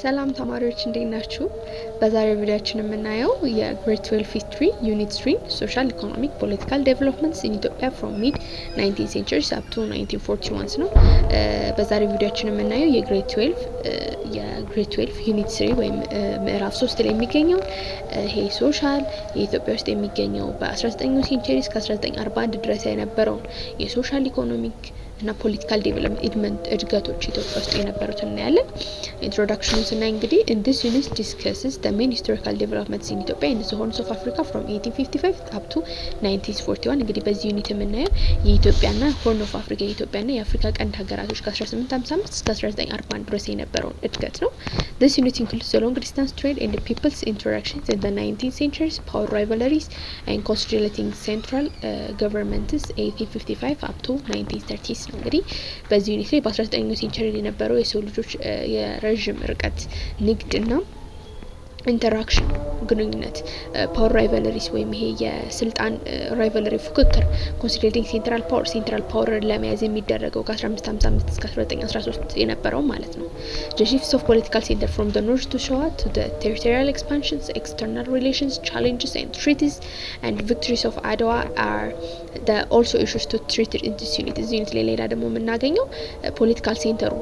ሰላም ተማሪዎች እንዴት ናችሁ? በዛሬው ቪዲዮአችን የምናየው የግሬድ 12 ሂስትሪ ዩኒት 3 ሶሻል ኢኮኖሚክ ፖለቲካል ዴቨሎፕመንትስ ኢን ኢትዮጵያ ፍሮም ሚድ 19th centuries up to 1941 ነው። በዛሬው ቪዲዮአችን የምናየው የግሬድ 12 ዩኒት 3 ወይም ምዕራፍ 3 ላይ የሚገኘው ይሄ ሶሻል የኢትዮጵያ ውስጥ የሚገኘው በ19ኛው ሴንቸሪ እስከ 1941 ድረስ የነበረውን የሶሻል ኢኮኖሚክ እና ፖለቲካል ዴቨሎፕመንት እድገቶች ኢትዮጵያ ውስጥ የነበሩት እናያለን። ኢንትሮዳክሽኑን ስናይ እንግዲህ in this unit discusses the main historical developments in Ethiopia and the Horn of Africa from 1855 up to 1941 እንግዲህ በዚህ ዩኒት የምናየው የኢትዮጵያና ሆርን ኦፍ አፍሪካ የኢትዮጵያና የአፍሪካ ቀንድ ሀገራቶች ከ1855 እስከ 1941 ድረስ የነበረውን እድገት ነው። This unit includes the long distance trade and the people's interactions in the 19th centuries, power rivalries and consolidating central governments 1855 up to 1930s ነው። እንግዲህ በዚህ ዩኒት ላይ በ19ኛው ሴንቸሪ የነበረው የሰው ልጆች የረጅም ርቀት ንግድና ኢንተራክሽን ግንኙነት ፓወር ራይቫለሪስ ወይም ይሄ የስልጣን ራይቫለሪ ፉክክር ኮንሲደሪንግ ሴንትራል ፓወር ለመያዝ የሚደረገው ከ1555 እስከ 1913 የነበረው ማለት ነው። The shifts of political center from the north to Showa to the territorial expansions, external relations, challenges and treaties and victories of Adwa are the also issues to treat in this unit. this unit ላይ ሌላ ደግሞ የምናገኘው ፖለቲካል ሴንተሩ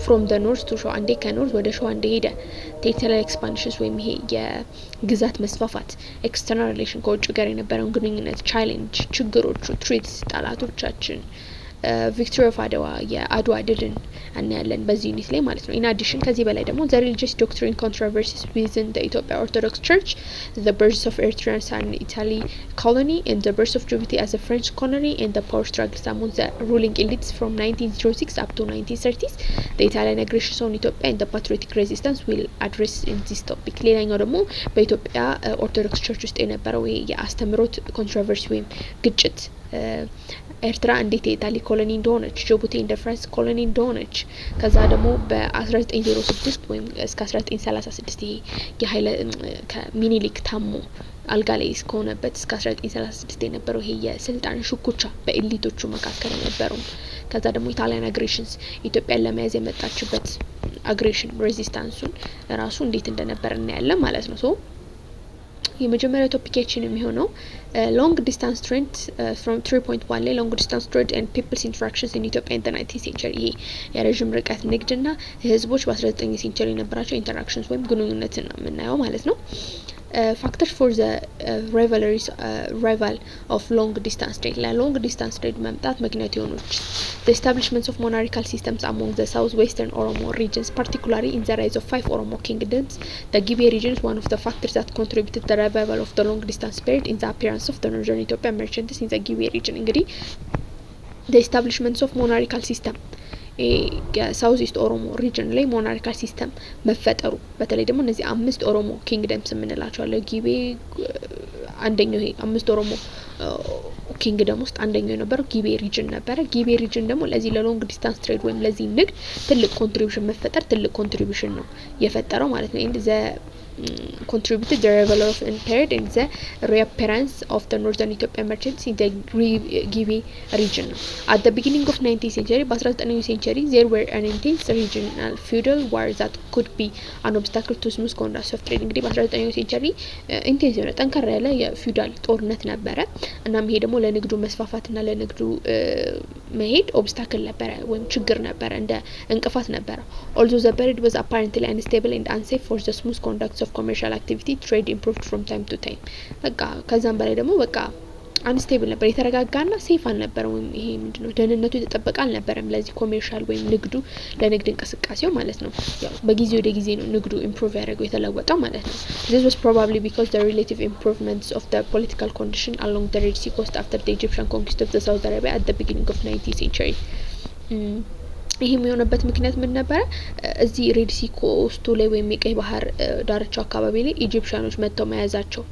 from the north to ሸዋ እንዴ ከኖርዝ ወደ ሸዋ እንደሄደ ቴሪቶሪያል ኤክስፓንሽንስ ወይም ይሄ የግዛት መስፋፋት ኤክስተርናል ሪሌሽን ከውጭ ጋር የነበረውን ግንኙነት ቻሌንጅ ችግሮቹ ትሪትስ ጠላቶቻችን ቪክቶሪ ኦፍ አድዋ የአድዋ ድልን እናያለን በዚህ ዩኒት ላይ ማለት ነው። ኢን አዲሽን ከዚህ በላይ ደግሞ the religious doctrine controversies within the Ethiopia Orthodox Church, the birth of Eritrean and Italy colony and the birth of Djibouti as a French colony and the power struggles among the ruling elites from 1906 up to 1930s, the Italian aggression on Ethiopia and the patriotic resistance will address in this topic. ሌላኛው ደግሞ በኢትዮጵያ ኦርቶዶክስ ቸርች ውስጥ የነበረው የአስተምሮት ኮንትሮቨርሲ ወይም ግጭት ኤርትራ እንዴት የኢጣሊ ኮሎኒ እንደሆነች ጅቡቲ እንደ ፍራንስ ኮሎኒ እንደሆነች ከዛ ደግሞ በ1906 ወይም እስከ 1936 ይሄ የኃይለ ከሚኒሊክ ታሞ አልጋ ላይ እስከሆነበት እስከ 1936 የነበረው ይሄ የስልጣን ሽኩቻ በኤሊቶቹ መካከል የነበረው ከዛ ደግሞ ኢታሊያን አግሬሽንስ ኢትዮጵያን ለመያዝ የመጣችበት አግሬሽን ሬዚስታንሱን ራሱ እንዴት እንደነበር እናያለን ማለት ነው። ሶ የመጀመሪያው ቶፒካችን የሚሆነው long distance trade from 3.1 ላይ long distance trade and people's interactions in Ethiopia in the 19th century ይሄ የረጅም ርቀት ንግድና ህዝቦች በ19ኛው ሴንቸሪ የነበራቸው ኢንተራክሽንስ ወይም ግንኙነትን ነው የምናየው ማለት ነው። factors for the rival of long distance trade long distance trade መምጣት ምክንያት የሆኑት the establishment of monarchical systems among the southwestern Oromo regions, particularly in the rise of 5 Oromo kingdoms. The Gibe region is one of the factors that contributed to the revival of the long distance trade in the appearance of the northern Ethiopian merchants in the Gibe region. እንግዲህ the establishment of monarchical system የሳውዝ ኢስት ኦሮሞ ሪጅን ላይ ሞናርካል ሲስተም መፈጠሩ በተለይ ደግሞ እነዚህ 5 ኦሮሞ ኪንግደምስ የምንላቸው አለ ጊቤ አንደኛው ይሄ 5 ኦሮሞ ኪንግደም ውስጥ አንደኛው የነበረው ጊቤ ሪጅን ነበረ። ጊቤ ሪጅን ደግሞ ለዚህ ለሎንግ ዲስታንስ ትሬድ ወይም ለዚህ ንግድ ትልቅ ኮንትሪቢዩሽን መፈጠር ትልቅ ኮንትሪቢዩሽን ነው የፈጠረው ማለት ነው። እንደ contributed the revival of period and the reappearance of the northern Ethiopian merchants in the Gibe region. At the beginning of 19th century, በ19ኛው century, there were an intense regional feudal war that could be an obstacle to smooth conduct of trade. እንግዲህ በ19ኛው century ኢንቴንስ የሆነ ጠንካራ ያለ የፊውዳል ጦርነት ነበረ። እናም ይሄ ደግሞ ለንግዱ መስፋፋትና ለንግዱ መሄድ ኦብስታክል ነበረ ወይም ችግር ነበረ እንደ እንቅፋት ነበረ። Although the period was apparently unstable and unsafe for the smooth conduct of commercial activity, trade improved from time to time. በቃ ከዛም በላይ ደግሞ በቃ አንስቴብል ነበር የተረጋጋና ሴፍ አልነበረም። ይሄ ምንድነው ደህንነቱ የተጠበቀ አልነበረም ለዚህ ኮሜርሻል ወይም ንግዱ ለንግድ እንቅስቃሴው ማለት ነው። ያው በጊዜ ወደ ጊዜ ነው ንግዱ ኢምፕሩቭ ያደረገው የተለወጠው ማለት ነው። This was probably because the relative improvements of the political condition along the Red Sea coast after the Egyptian conquest of the Saudi Arabia at the beginning of 19th century. ይሄም የሆነበት ምክንያት ምን ነበር? እዚህ ሬድ ሲ ኮስቱ ላይ ወይም የቀይ ባህር ዳርቻው አካባቢ ላይ ኢጂፕሽያኖች መጥተው መያዛቸው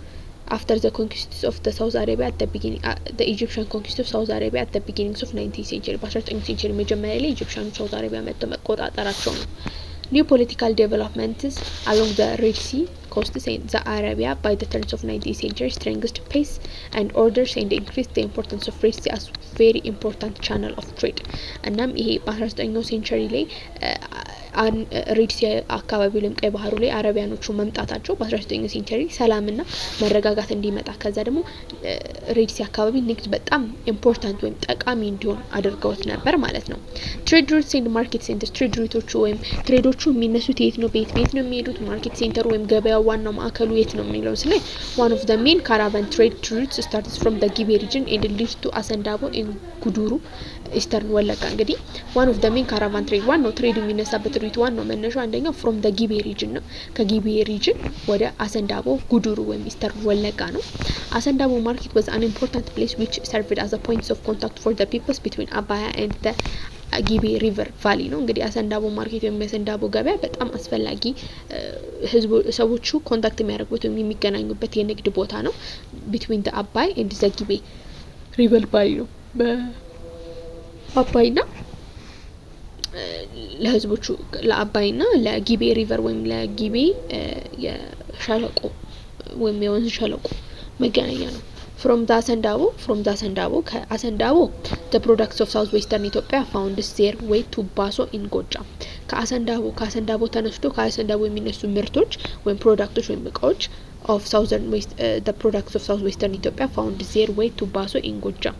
after the conquest of the Saudi Arabia at the beginning the Egyptian conquest of Saudi Arabia at the beginnings of 19th century በ19ኛው ሴንቸሪ መጀመሪያ ላይ ኢጂፕሽያኖች ሳውዲ አረቢያ መጥተው መቆጣጠራቸው ነው። New political developments along the Red Sea coasts in the Arabia by the turn of 19th century strengthened peace and orders and increased the importance of Red Sea as very important channel of trade. እናም ይሄ በ19ኛው ሴንቸሪ ላይ ሬድ ሲ አካባቢ ላይ ቀይ ባህሩ ላይ አረቢያኖቹ መምጣታቸው በ19ኛው ሴንቸሪ ሰላምና መረጋጋት እንዲመጣ ከዛ ደግሞ ሬድ ሲ አካባቢ ንግድ በጣም ኢምፖርታንት ወይም ጠቃሚ እንዲሆን አድርገውት ነበር ማለት ነው። ትሬድ ሩትስ ኤንድ ማርኬት ሴንተርስ ትሬድ ሩቶቹ ወይም ትሬዶቹ የሚነሱት የት ነው ቤት ነው የሚሄዱት ማርኬት ሴንተር ወይም ገበያው ዋናው ማዕከሉ የት ነው የሚለው ስለ one of the main caravan trade routes starts from the Gibe region and leads to Asandabo in Guduru ኢስተርን ወለጋ እንግዲህ one of the main caravan trade ዋናው ትሬድ የሚነሳበት ሩት ዋናው መነሻው አንደኛው from the Gibe region ነው ከጊቤ region ወደ አሰንዳቦ ጉዱሩ ወይም ኢስተርን ወለጋ ነው። አሰንዳቦ market was an important place which served as a point of contact for the peoples between Abaya and the ጊቤ ሪቨር ቫሊ ነው እንግዲህ አሰንዳቦ ማርኬት ወይም አሰንዳቦ ገበያ በጣም አስፈላጊ ህዝቡ ሰዎቹ ኮንታክት የሚያደርጉት ወይም የሚገናኙበት የንግድ ቦታ ነው between the Abay and the ጊቤ ሪቨር ቫሊ ነው በአባይና ለህዝቦቹ ለአባይና ለጊቤ ሪቨር ወይም ለጊቤ የሸለቆ ወይም የወንዝ ሸለቆ መገናኛ ነው። from the Asandabo ከአሰንዳቦ the products of southwestern Ethiopia found their way to Baso in Gojam ከአሰንዳቦ ተነስቶ ከአሰንዳቦ የሚነሱ ምርቶች ወይም ፕሮዳክቶች ወይም እቃዎች of southern west the products of southwestern Ethiopia found their way to Baso in Gojam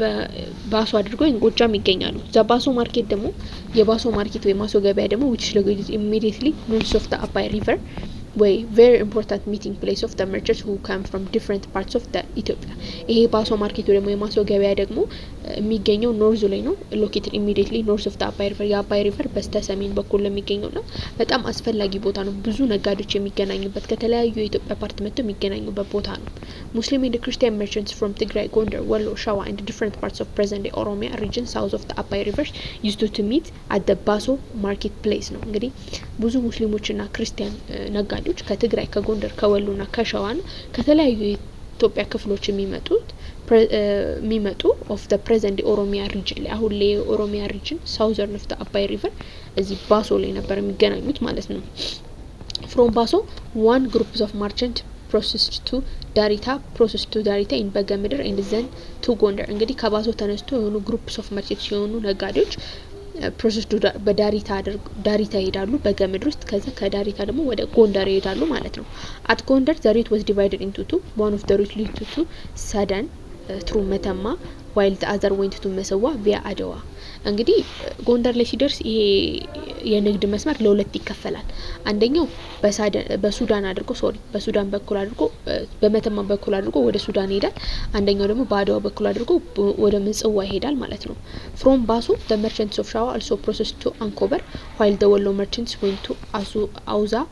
በባሶ አድርገው ጎጃም ይገኛሉ። ዘባሶ ማርኬት ደግሞ የባሶ ማርኬት ወይ ማሶ ገበያ ደግሞ which is located immediately north of the Abay river way very important meeting place of the merchants who come from different parts of the Ethiopia ይሄ ባሶ ማርኬት ደግሞ የማሶ ገበያ ደግሞ የሚገኘው ኖርዝ ላይ ነው located immediately north of the Abay river የአባይ ሪቨር በስተሰሜን በኩል ለሚገኘው ነው በጣም አስፈላጊ ቦታ ነው ብዙ ነጋዴዎች የሚገናኙበት ከተለያዩ የኢትዮጵያ ፓርት መጥተው የሚገናኙበት ቦታ ነው። Muslim and Christian merchants from Tigray, Gondar, Wallo, Shawa and different parts of present-day Oromia region south of the Abay rivers used to meet at the Baso marketplace ነው እንግዲህ ብዙ ሙስሊሞችና ክርስቲያን ነጋዴዎች ከትግራይ ከጎንደር ከወሎና ከሸዋ ከተለያዩ የኢትዮጵያ ክፍሎች የሚመጡ of the present Oromia region ላይ አሁን ላይ ኦሮሚያ region southern of the Abay river እዚህ ባሶ ላይ ነበር የሚገናኙት ማለት ነው። from Baso one groups of merchants processed to ዳሪታ in በገምድር and then to ጎንደር እንግዲህ ከባሶ ተነስቶ የሆኑ groups of merchants የሆኑ ነጋዴዎች ፕሮሰስ በዳሪታ ይሄዳሉ በገምድር ውስጥ ከዛ ከዳሪታ ደግሞ ወደ ጎንደር ይሄዳሉ ማለት ነው። at ጎንደር the route was divided into two one of the route lead to Sudan through መተማ while the other went to መሰዋ via አድዋ እንግዲህ ጎንደር ላይ ሲደርስ ይሄ የንግድ መስመር ለሁለት ይከፈላል። አንደኛው በሱዳን በኩል አድርጎ በመተማ በኩል አድርጎ ወደ ሱዳን ይሄዳል። አንደኛው ደግሞ በአድዋ በኩል አድርጎ ወደ ምጽዋ ይሄዳል ማለት ነው። from Baso the merchants of Shawa also processed to Ankober while the Wallo merchants went to Auza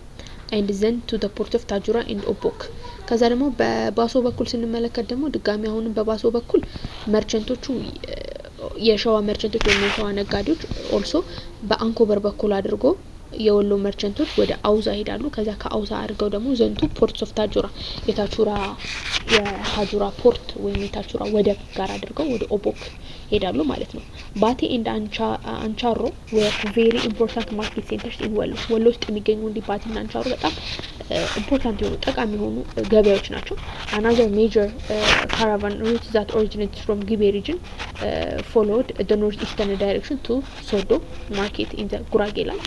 and then to the port of Tajura and Obok ከዛ ደግሞ በባሶ በኩል ስንመለከት ደግሞ ድጋሚ አሁንም በባሶ በኩል መርቸንቶቹ የሸዋ መርቸንቶች ወይም የሸዋ ነጋዴዎች ኦልሶ በአንኮበር በኩል አድርጎ የወሎ መርቸንቶች ወደ አውዛ ይሄዳሉ። ከዛ ከአውዛ አድርገው ደግሞ ዘንቱ ፖርትስ ኦፍ ታጁራ የታጁራ ፖርት ወይም የታጁራ ወደብ ጋር አድርገው ወደ ኦቦክ ይሄዳሉ ማለት ነው። ባቴ and አንቻሮ were very important market centers in ወሎ ውስጥ የሚገኙ እንዲህ ባቴና አንቻሮ በጣም ኢምፖርታንት የሆኑ ጠቃሚ የሆኑ ገበያዎች ናቸው። another major caravan route that originates from Gibe region followed the northeastern direction to Sodo market in the ጉራጌ land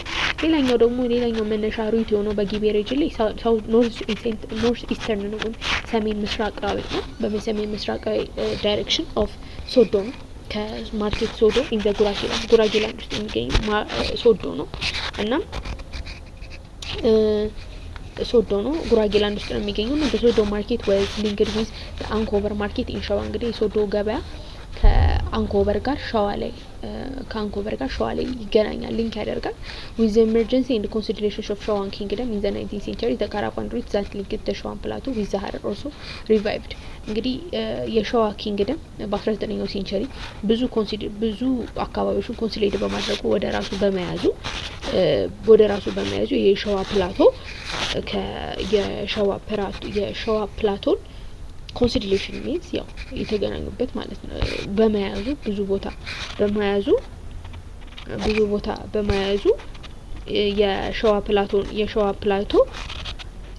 ሌላኛው መነሻ ሩት የሆነው በጊቤ ሪጅን ላይ ኖርዝ ኢስተርን ነው ሰሜን ምስራቃዊ ነው በሰሜን ምስራቃዊ ዳይሬክሽን ኦፍ ሶዶ ነው ከማርኬት ሶዶ ኢን ዘ ጉራጌ ላንድ ውስጥ የሚገኝ ሶዶ ነው እና ሶዶ ነው ጉራጌ ላንድ ውስጥ ነው የሚገኘው እና በሶዶ ማርኬት ወይ ሊንክድ ዊዝ አንኮቨር ማርኬት ኢን ሸዋ እንግዲህ ሶዶ ገበያ ከአንኮቨር ጋር ሸዋ ላይ ይገናኛል ሊንክ ያደርጋል with the emergency and consolidation of Shawan kingdom in the 19th century the caravan route that linked the Shawan plateau with the Harar also revived እንግዲህ የሸዋ ኪንግደም በ19ኛው ሴንቸሪ ብዙ አካባቢዎችን ኮንሶሊዴት በማድረጉ ወደ ራሱ በመያዙ የሸዋ ፕላቶ የሸዋ ፕላቶን ኮንሲደሬሽን ሚንስ ያው የተገናኙበት ማለት ነው። በመያዙ ብዙ ቦታ በመያዙ የሸዋ ፕላቶ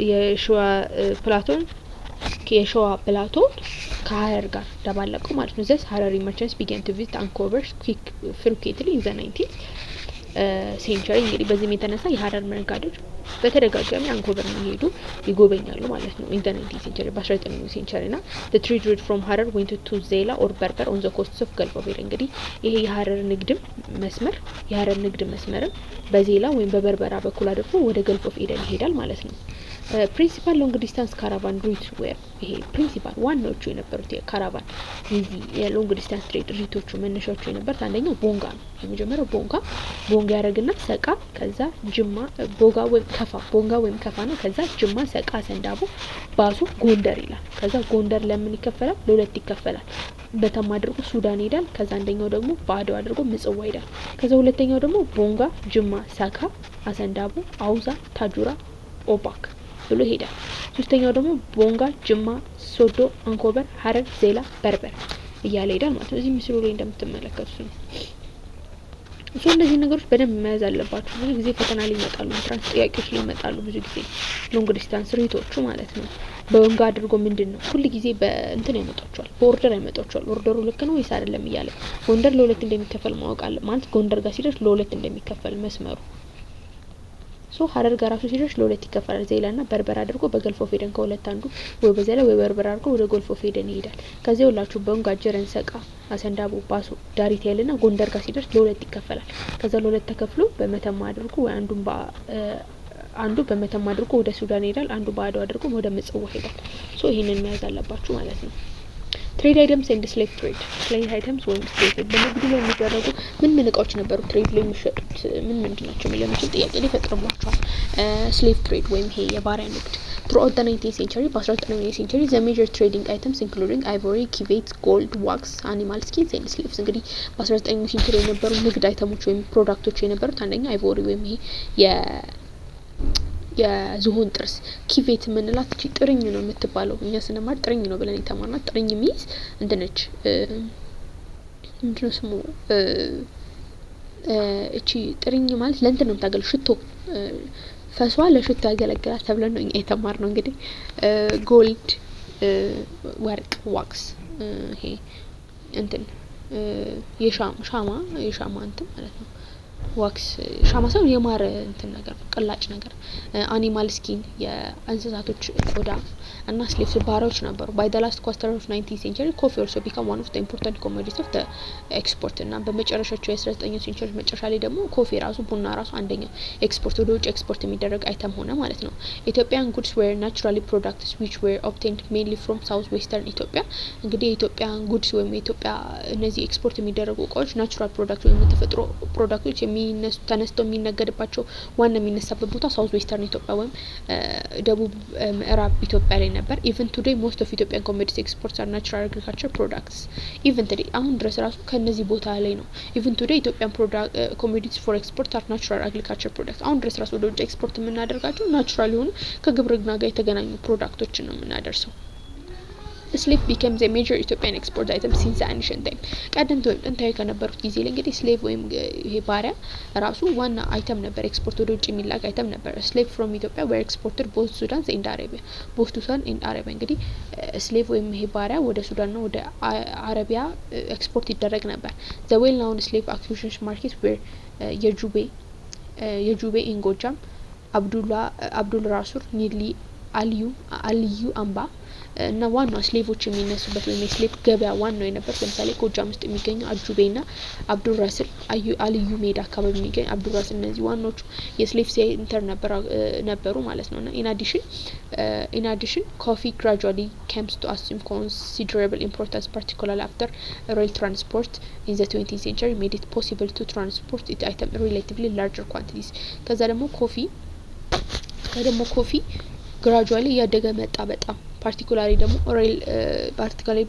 የሸዋ ፕላቶን ከሀረር ጋር ደባለቁ ማለት ነው። ዘስ ሀረሪ መርቸንትስ began to visit Ankober frequently in the 19th ሴንቸሪ። እንግዲህ በዚህም የተነሳ የሀረር ነጋዴዎች በተደጋጋሚ አንኮበር ነው ሄዱ ይጎበኛሉ ማለት ነው። in the 19th century በ19ኛው ሴንቸሪ ና the trade route from Harar went to Zela or Berber on the coasts of Gulf of Aden። እንግዲህ ይሄ የሀረር ንግድ መስመር በዜላ ወይም በበርበራ በኩል አድርጎ ወደ ገልፍ ኦፍ ኤደን ይሄዳል ማለት ነው። ፕሪንሲፓል ሎንግ ዲስታንስ ካራቫን ሩት ዌር ይሄ ፕሪንሲፓል ዋናዎቹ የነበሩት የካራቫን የሎንግ ዲስታንስ ትሬድ ሩቶቹ መነሻዎቹ የነበሩት አንደኛው ቦንጋ ነው። የመጀመሪያው ቦንጋ ያረግና ሰቃ፣ ከዛ ጅማ ቦንጋ ወይም ከፋ ነው። ከዛ ጅማ፣ ሰቃ፣ ሰንዳቦ፣ ባሶ፣ ጎንደር ይላል። ከዛ ጎንደር ለምን ይከፈላል? ለሁለት ይከፈላል። በተማ አድርጎ ሱዳን ይሄዳል። ከዛ አንደኛው ደግሞ ባዶ አድርጎ ምጽዋ ይሄዳል። ከዛ ሁለተኛው ደግሞ ቦንጋ፣ ጅማ፣ ሰካ፣ አሰንዳቦ፣ አውዛ፣ ታጁራ፣ ኦባክ ብሎ ይሄዳል። ሶስተኛው ደግሞ ቦንጋ፣ ጅማ፣ ሶዶ፣ አንኮበር፣ ሀረር፣ ዜላ፣ በርበር እያለ ይሄዳል ማለት ነው። እዚህ ምስሉ ላይ እንደምትመለከቱት ነው። እነዚህ ነገሮች በደንብ መያዝ አለባችሁ። ብዙ ጊዜ ፈተና ላይ ይመጣሉ፣ ትራንስ ጥያቄዎች ላይ ይመጣሉ። ብዙ ጊዜ ሎንግ ዲስታንስ ሩቶቹ ማለት ነው። በወንጋ አድርጎ ምንድነው ሁሉ ጊዜ በእንትን ያመጣቸዋል፣ በኦርደር ያመጣቸዋል። ኦርደሩ ልክ ነው ወይስ አይደለም እያለ ጎንደር ለሁለት እንደሚከፈል ማወቅ አለ ማለት ጎንደር ጋር ሲደርስ ለሁለት እንደሚከፈል መስመሩ ሀረር ጋር ራሱ ሲደርስ ለሁለት ይከፈላል። ዜላና በርበር አድርጎ በገልፍ ኦፍ ኤደን ከሁለት አንዱ ወይ በዜላ ወይ በርበር አድርጎ ወደ ገልፍ ኦፍ ኤደን ይሄዳል። ከዚያ ሁላችሁ ቦንጋ፣ ጀረን፣ ሰቃ፣ አሰንዳቦ፣ ባሶ፣ ዳሪት ያለና ጎንደር ጋር ሲደርስ ለሁለት ይከፈላል። ከዛ ለሁለት ተከፍሎ በመተማ አድርጎ ወይ አንዱ በመተማ አድርጎ ወደ ሱዳን ይሄዳል፣ አንዱ ባዶ አድርጎ ወደ ምጽዋ ይሄዳል። ይሄንን መያዝ አለባችሁ ማለት ነው። ትሬድ አይተምስ ኤንድ ስሌቭ ትሬድ አይተምስ ወይም ስሌቭ በንግዱ ላይ የሚደረጉ ምን እቃዎች ነበሩ ትሬድ ላይ የሚሸጡት ምን ናቸው የሚለውን ጥያቄ ሊፈጥርባቸዋል። ስሌቭ ትሬድ ወይም ይሄ የባሪያ ንግድ throughout the 19th century በ19ኛው ሴንቸሪ the major trading items including ivory, civet, gold, wax, animal skins and slaves። እንግዲህ በ19ኛው ሴንቸሪ የነበሩ ንግድ አይተሞች ወይም ፕሮዳክቶች የነበሩት አንደኛ አይቮሪ ወይም ይሄ የዝሆን ጥርስ፣ ኪቬት ምንላት እቺ ጥርኝ ነው የምትባለው። እኛ ስንማር ጥርኝ ነው ብለን የተማርናት። ጥርኝ ሚዝ እንትነች ምንድነው ስሙ እቺ ጥርኝ ማለት ለእንትን ነው የምታገለው ሽቶ ፈሷ ለሽቶ ያገለግላል ተብለን ነው እኛ የተማርነው። እንግዲህ ጎልድ፣ ወርቅ፣ ዋክስ ይሄ እንትን የሻማ እንትን ማለት ነው። ዋክስ ሻማ ሳይሆን የማር እንትን ነገር ነው፣ ቅላጭ ነገር። አኒማል ስኪን የእንስሳቶች ቆዳ እና ስሌቭስ ባሪያዎች ነበሩ። by the last quarter of 19th century coffee also became one of the important commodities of the export። እና በመጨረሻው የ19ኛው ሴንቸሪ መጨረሻ ላይ ደግሞ ኮፊ ራሱ ቡና ራሱ አንደኛው ኤክስፖርት ወደ ውጭ ኤክስፖርት የሚደረግ አይተም ሆነ ማለት ነው። Ethiopian goods were naturally products which were obtained mainly from south western Ethiopia። እንግዲህ የኢትዮጵያን ጉድስ ወይም የኢትዮጵያ እነዚህ ኤክስፖርት የሚደረጉ እቃዎች ናቹራል ፕሮዳክት ወይም የተፈጥሮ ፕሮዳክቶች ተነስተው የሚነገድባቸው ዋና የሚነሳበት ቦታ ሳውዝ ዌስተርን ኢትዮጵያ ወይም ደቡብ ምዕራብ ኢትዮጵያ ላይ ነበር። even today most of Ethiopian commodities exports are natural agriculture products። even today አሁን ድረስ ራሱ ከነዚህ ቦታ ላይ ነው። even today Ethiopian commodities for export are natural agriculture products። አሁን ድረስ ራሱ ወደ ውጭ ኤክስፖርት የምናደርጋቸው ናቹራል የሆኑ ከግብርና ጋር የተገናኙ ፕሮዳክቶችን ነው የምናደርሰው። slave becomes a major Ethiopian export item since the ancient time። ቀደምት ወይም ጥንታዊ ከነበሩት ጊዜ ላይ እንግዲህ ስሌቭ ወይም ይሄ ባሪያ ራሱ ዋና አይተም ነበር፣ ኤክስፖርት ወደ ውጭ የሚላክ አይተም ነበር። slave from Ethiopia were exported both Sudan and Arabia both to Sudan and Arabia። እንግዲህ ስሌቭ ወይም ይሄ ባሪያ ወደ ሱዳን እና ወደ አረቢያ ኤክስፖርት ይደረግ ነበር። the well known slave acquisition markets were የጁቤ in ጎጃም፣ አብዱል ራሱር፣ ኒድሊ፣ አልዩ አምባ እና ዋናው ስሌቮች የሚነሱበት ወይም የስሌቭ ገበያ ዋናው የነበሩት ለምሳሌ ጎጃም ውስጥ የሚገኘው አጁቤና አብዱል ራስል አልዩ ሜዳ አካባቢ የሚገኝ አብዱል ራስል እነዚህ ዋናዎቹ የስሌቭ ሴንተር ነበሩ ማለት ነውና in addition coffee gradually came to assume considerable importance particularly after rail transport in the 20th century made it possible to transport it item relatively larger quantities። ከዛ ደግሞ ኮፊ ግራጁዋሊ ያደገ መጣ በጣም ፓርቲኩላሪ ደግሞ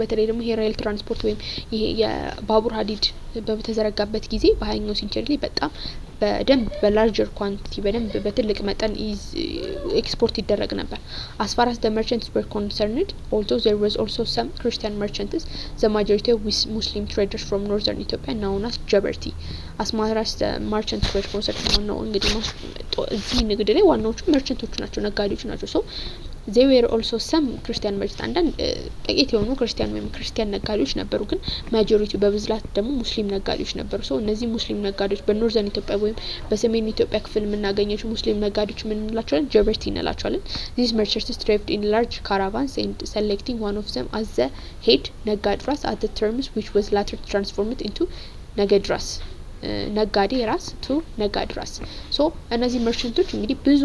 በተለይ ደግሞ ይሄ ሬል ትራንስፖርት ወይም ይሄ የባቡር ሀዲድ በተዘረጋበት ጊዜ በ20ኛው ሴንቸሪ ላይ በጣም በደንብ በላርጀር ኳንቲቲ በደንብ በትልቅ መጠን ኤክስፖርት ይደረግ ነበር። as far as the merchants were concerned, although there was also some Christian merchants, the majority was Muslim traders from northern Ethiopia known as Jaberti. as far as the merchants were concerned ነው እንግዲህ እዚህ ንግድ ላይ ዋናዎቹ መርቸንቶቹ ናቸው፣ ነጋዴዎች ናቸው። so they were also some Christian merchants አንዳንድ ጥቂት የሆኑ ክርስቲያን ነጋዴዎች ነበሩ፣ ግን ማጆሪቲው በብዛት ደግሞ ሙስሊም ነጋዴዎች ነበሩ። so እነዚህ ሙስሊም ነጋዴዎች በኖርዘርን ኢትዮጵያ ወይም በሰሜን ኢትዮጵያ ክፍል የምናገኛቸው ሙስሊም ነጋዴዎች ምን እንላቸዋለን? ጀበርቲ እንላቸዋለን። these merchants travelled in large caravans and selecting one of them as the head ነጋድራስ at the terms which was later transformed into ነገድራስ ነጋዴ ራስ ቱ ነጋድራስ። ሶ እነዚህ መርቸንቶች እንግዲህ ብዙ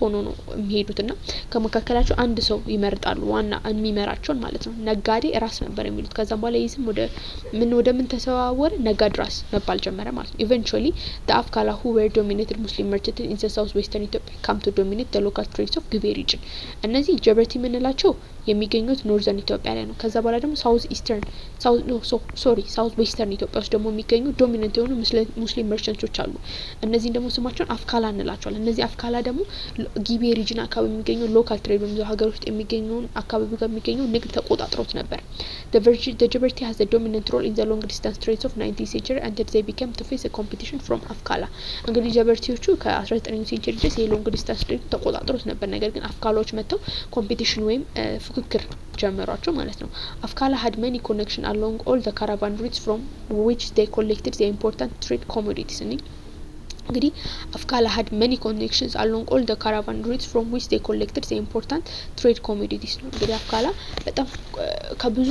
ሆኖ ነው የሚሄዱትና ከመካከላቸው አንድ ሰው ይመርጣሉ፣ ዋና የሚመራቸውን ማለት ነው። ነጋዴ ራስ ነበር የሚሉት። ከዛም በኋላ ይዝም ወደ ምን ተሰዋወረ? ነጋድራስ መባል ጀመረ ማለት ነው። ኢቨንቹአሊ the Afkala who were dominated Muslim merchants in the south western Ethiopia come to dominate the local trades of Gibe region። እነዚህ ጀበርቲ የምንላቸው የሚገኙት ኖርዘርን ኢትዮጵያ ላይ ነው። ከዛ በኋላ ደግሞ ሳውዝ ዌስተርን ኢትዮጵያ ውስጥ ደግሞ የሚገኙ ዶሚናንት የሆኑ ሙስሊም መርቸንቶች አሉ። እነዚህን ደግሞ ስማቸውን አፍካላ እንላቸዋለን። እነዚህ አፍካላ ደግሞ ጊቤ ሪጅን አካባቢ የሚገኙ ሎካል ትሬድ ወይም ሀገር ውስጥ የሚገኙን አካባቢ ጋር የሚገኙ ንግድ ተቆጣጥሮት ነበር። the Jaberti has a dominant role in the long distance trades of 19th century until they became to face a competition from አፍካላ። እንግዲህ ጀበርቲዎቹ ከ19th century ድረስ የሎንግ ዲስታንስ ትሬድ ተቆጣጥሮት ነበር። ነገር ግን አፍካላዎች መጥተው ኮምፒቲሽን ወይም ፉክክር ጀመሯቸው ማለት ነው። አፍካላ had many connections along all the caravan routes from which they collected the important trade commodities። እንግዲህ አፍካላ had many connections along all the caravan routes from which they collected the important trade commodities ነው። እንግዲህ አፍካላ በጣም ከብዙ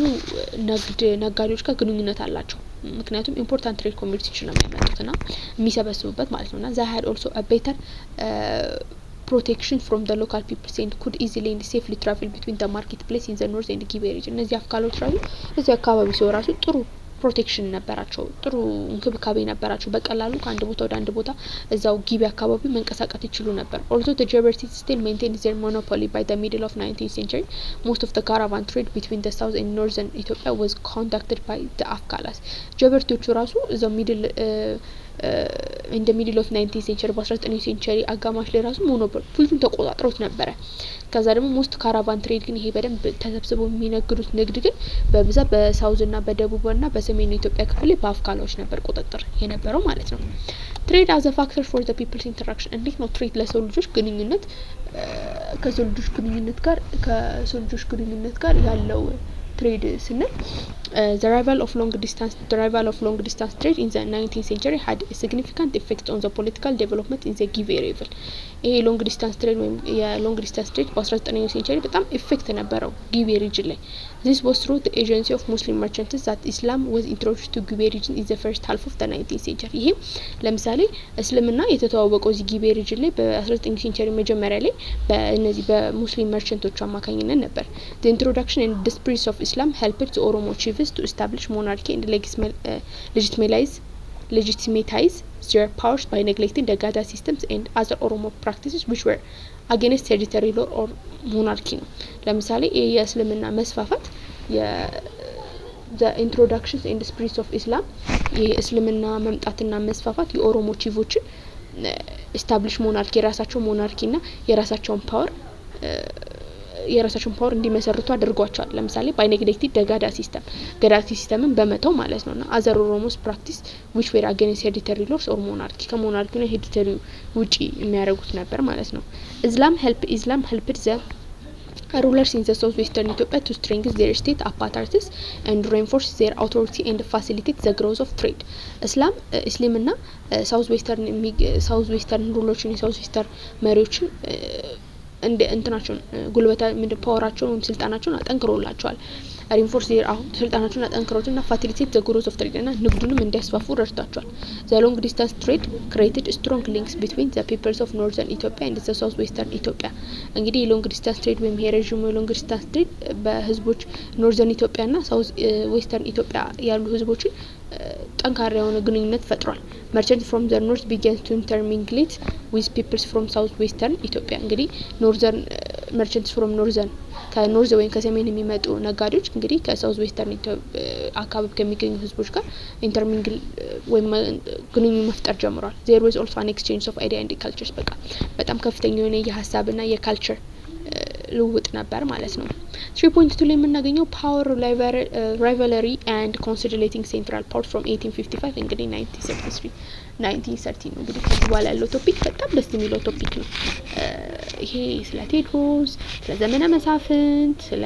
ነጋዴዎች ጋር ግንኙነት አላቸው። ምክንያቱም ኢምፖርታንት ትሬድ ኮሞዲቲዎች ነው የሚያመጡትና የሚሰበስቡበት ማለት ነውና they had also a better protection from the local people and could easily and safely travel between the marketplace in the north and Gibe region። እነዚህ አፍካሎች ራሱ እዚህ አካባቢ ሲወራሱ ጥሩ ፕሮቴክሽን ነበራቸው፣ ጥሩ እንክብካቤ ነበራቸው። በቀላሉ ከአንድ ቦታ ወደ አንድ ቦታ እዛው ጊቤ አካባቢ መንቀሳቀስ ይችሉ ነበር። although the Jabertis still maintained their monopoly by the middle of 19th century, most of the caravan trade between the south and northern Ethiopia was conducted by the Afkalas። ጀበርቲዎቹ ራሱ እዛው in the middle of 19th century በ19th century አጋማሽ ላይ ራሱ ሞኖፖሊ ብዙን ተቆጣጥሮት ነበረ። ከዛ ደግሞ ሞስት ካራቫን ትሬድ ግን ይሄ በደንብ ተሰብስበው የሚነግዱት ንግድ ግን በብዛት በሳውዝ እና በደቡብና በሰሜን ኢትዮጵያ ክፍል በአፍካላዎች ነበር ቁጥጥር የነበረው ማለት ነው። ትሬድ as a factor for the people's interaction። እንዴት ነው ትሬድ ለሰው ልጆች ግንኙነት ከሰው ልጆች ግንኙነት ጋር ያለው ትሬድ ስንል the arrival of long distance trade in the 19th century had a significant effect on the political development in the Gibe region። ይሄ ሎንግ ዲስታንስ ትሬድ ወይም የሎንግ ዲስታንስ ትሬድ በ19ኛው ሴንቸሪ በጣም ኢፌክት ነበረው ጊቤ ሪጅን ላይ። this was through the agency of Muslim merchants that Islam was introduced to Gibe region in the first half of the 19th century። ይሄ ለምሳሌ እስልምና የተተዋወቀው እዚህ ጊቤ ሪጅን ላይ በ19ኛው ሴንቸሪ መጀመሪያ ላይ በእነዚህ በሙስሊም መርቸንቶች አማካኝነት ነበር። the introduction and the spread of Islam helped the Oromo chiefs to establish monarchy and legitimize their powers by neglecting the Gada systems and other Oromo practices which were against hereditary law or monarchy ነው። ለምሳሌ የእስልምና መስፋፋት the introduction and the spread of Islam የእስልምና መምጣትና መስፋፋት የኦሮሞ ቺፎችን establish monarchy የራሳቸው ሞናርኪና የራሳቸውን ፓወር እንዲመሰርቱ አድርጓቸዋል። ለምሳሌ by neglecting the Gada ሲስተምን በመተው ማለት ነውና other Oromos practice which were against hereditary laws or monarchy ከሞናርኪና ሄሪዲተሪ ውጪ የሚያደርጉት ነበር ማለት ነው። Islam helped the rulers in the southwestern Ethiopia to strengthen their state apparatus and reinforce their authority and facilitate the growth of trade። እስልምና ሳውዝዌስተርን ሩለሮችን የሳውዝዌስተርን መሪዎችን እንደ እንትናቸውን ጉልበታ ፓወራቸውን ወይም ስልጣናቸውን አጠንክሮላቸዋል። ሪንፎርስ ስልጣናቸውን አጠንክሮትና ፋሲሊቴት ዘ ግሮዝ ኦፍ ትሬድ እና ንግዱንም እንዲያስፋፉ ረድቷቸዋል። ዘ ሎንግ ዲስታንስ ትሬድ ክሬትድ ስትሮንግ ሊንክስ ቢትዊን ዘ ፒፕልስ ኦፍ ኖርዘርን ኢትዮጵያ ኤንድ ዘ ሳውዝ ዌስተርን ኢትዮጵያ። እንግዲህ የሎንግ ዲስታንስ ትሬድ ወይም የረዥሙ የሎንግ ዲስታንስ ትሬድ በህዝቦች ኖርዘርን ኢትዮጵያና ሳውዝ ዌስተርን ኢትዮጵያ ያሉ ህዝቦችን ጠንካራ የሆነ ግንኙነት ፈጥሯል። merchants from the north began to intermingle with peoples from south western ኢትዮጵያ። እንግዲህ ኖርዘርን merchants from northern ከኖርዝ ወይም ከሰሜን የሚመጡ ነጋዴዎች እንግዲህ ከሳውዝ ዌስተርን አካባቢ ከሚገኙ ህዝቦች ጋር ኢንተርሚንግል ወይም ግንኙነት መፍጠር ጀምሯል። there was also an exchange of idea and cultures በጣም ከፍተኛ የሆነ የሀሳብና የካልቸር ልውውጥ ነበር ማለት ነው። 3.2 ላይ የምናገኘው power rivalry and consolidating central power from 1855 እንግዲህ 1913 ነው እንግዲህ ከዚህ በኋላ ያለው ቶፒክ በጣም ደስ የሚለው ቶፒክ ነው። ይሄ ስለ ቴዎድሮስ፣ ስለ ዘመነ መሳፍንት፣ ስለ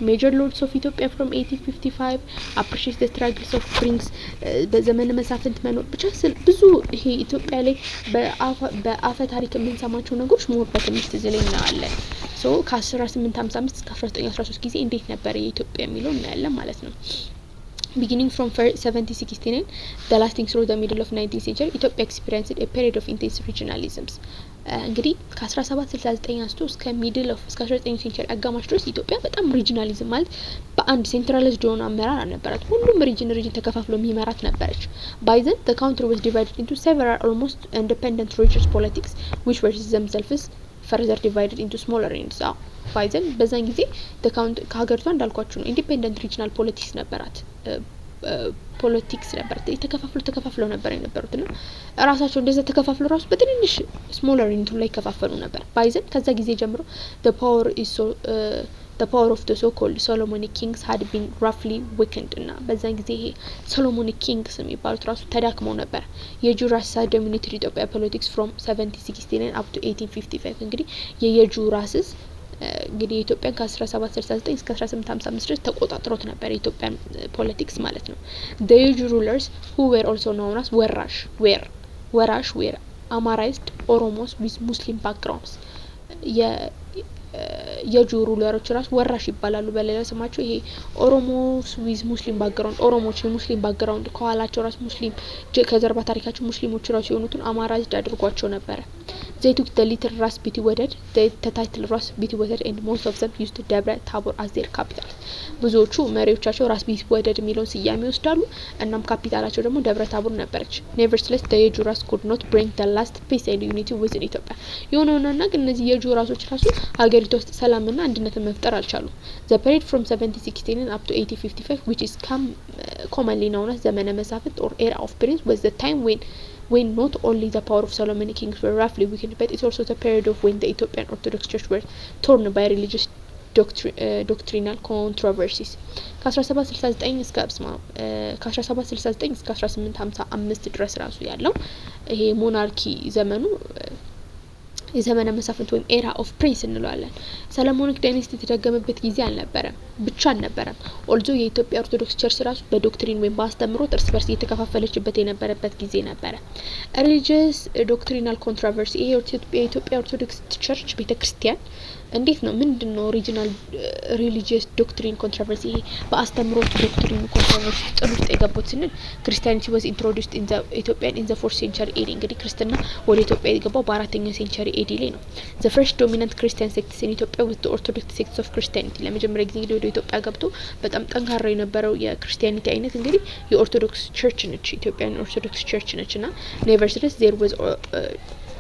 major lords of Ethiopia from 1855 appreciate the struggles of prince በዘመነ መሳፍንት መኖር ብቻ ብዙ ይሄ ኢትዮጵያ ላይ በአፈ ታሪክ የምንሰማቸው ነገሮች ሞር በትንሽ ትዝለኝ አለ። ሶ ከ1855 እስከ 1913 ጊዜ እንዴት ነበር የኢትዮጵያ የሚለው እናያለን ማለት ነው። beginning from 1769 the lasting through the middle of 19th century Ethiopia experienced a period of intense regionalisms እንግዲህ ከ1769 አንስቶ እስከ ሚድል ኦፍ እስከ 19th century አጋማሽ ድረስ ኢትዮጵያ በጣም ሪጂናሊዝም ማለት በአንድ ሴንትራላይዝድ ሆነ አመራር አልነበራት። ሁሉም ሪጅን ተከፋፍሎ የሚመራት ነበረች። by then the country was divided into several almost independent regions politics which were themselves further divided into smaller units. by then በዛን ጊዜ ከሀገሪቷ እንዳልኳችሁ ነው ኢንዲፔንደንት ሪጂናል ፖለቲክስ ነበራት። ፖለቲክስ ነበር ተከፋፍለው ነበር የነበሩትና ራሳቸው እንደዛ ተከፋፍለው ራሱ በትንንሽ ስሞለር ዩኒት ላይ ከፋፈሉ ነበር። ባይዘን ከዛ ጊዜ ጀምሮ the power of the so called Solomonic kings had been roughly weakened እና በዛን ጊዜ ይሄ Solomonic kings የሚባሉት ራሱ ተዳክመው ነበር። የጁራስ dominated ኢትዮጵያ ፖለቲክስ from 1769 up to 1855 እንግዲህ የጁራስስ እንግዲህ ኢትዮጵያን ከ1769 እስከ 1855 ድረስ ተቆጣጥሮት ነበር የኢትዮጵያን ፖለቲክስ ማለት ነው። the Yeju rulers who were also known as ወራሽ were Amarized Oromos with Muslim backgrounds የጁ ሩለሮች ራሱ ወራሽ ይባላሉ በሌላ ስማቸው። ይሄ ኦሮሞስ ዊዝ ሙስሊም ባክግራውንድ ኦሮሞች የሙስሊም ባክግራውንድ ከኋላቸው ራሱ ሙስሊም ከዘርባ ታሪካቸው ሙስሊሞች ራሱ የሆኑትን አማራይዝድ አድርጓቸው ነበር። they took the little ras Tewodros the title ras Tewodros and most of them used ደብረ ታቦር as their capital ብዙዎቹ መሪዎቻቸው ራስ Tewodros የሚለውን ስያሜ ይወስዳሉ። እናም ካፒታላቸው ደግሞ ደብረ ታቦር ነበረች። nevertheless the Yeju ras could not bring the last peace and unity within Ethiopia የሆነውና ግን እነዚህ የጁ ራሶች ራሱ ሀገሪቱ ውስጥ ሰላምና አንድነትን መፍጠር አልቻሉም። the period from 1769 up to 1855 which is commonly known as ዘመነ መሳፍንት or era of prince was the time when not only the power of Solomonic kings were roughly weakened but it's also the period of when the Ethiopian Orthodox Church were torn by religious doctrinal controversies ከ1769 እስከ 1855 ድረስ ራሱ ያለው ይሄ ሞናርኪ ዘመኑ የዘመነ መሳፍንት ወይም ኤራ ኦፍ ፕሪንስ እንለዋለን። ሰለሞኒክ ዳይናስቲ የተደገመበት ጊዜ አልነበረም። ኦልዞ የኢትዮጵያ ኦርቶዶክስ ቸርች ራሱ በዶክትሪን ወይም በአስተምሮት እርስ በርስ እየተከፋፈለችበት የነበረበት ጊዜ ነበረ። ሪሊጂየስ ዶክትሪናል ኮንትሮቨርሲ ይሄ የኢትዮጵያ ኦርቶዶክስ ቸርች ቤተክርስቲያን እንዴት ነው ምንድነው ኦሪጂናል ሪሊጂየስ ዶክትሪን ኮንትሮቨርሲ ይሄ በአስተምሮት ዶክትሪን ኮንትሮቨርሲ ጥሩት የገቡት ስንል ክርስቲያኒቲ was introduced in the Ethiopian in the 4th century AD እንግዲህ ክርስትና ወደ ኢትዮጵያ የገባው በ4ኛው ሴንቸሪ AD ላይ ነው። the first dominant Christian sects in Ethiopia with the Orthodox sects of Christianity ለመጀመሪያ ጊዜ ወደ ኢትዮጵያ ገብቶ በጣም ጠንካራ የነበረው የክርስቲያኒቲ አይነት እንግዲህ የኦርቶዶክስ ቸርች ነች። ኢትዮጵያን ኦርቶዶክስ ቸርች ነችና nevertheless there was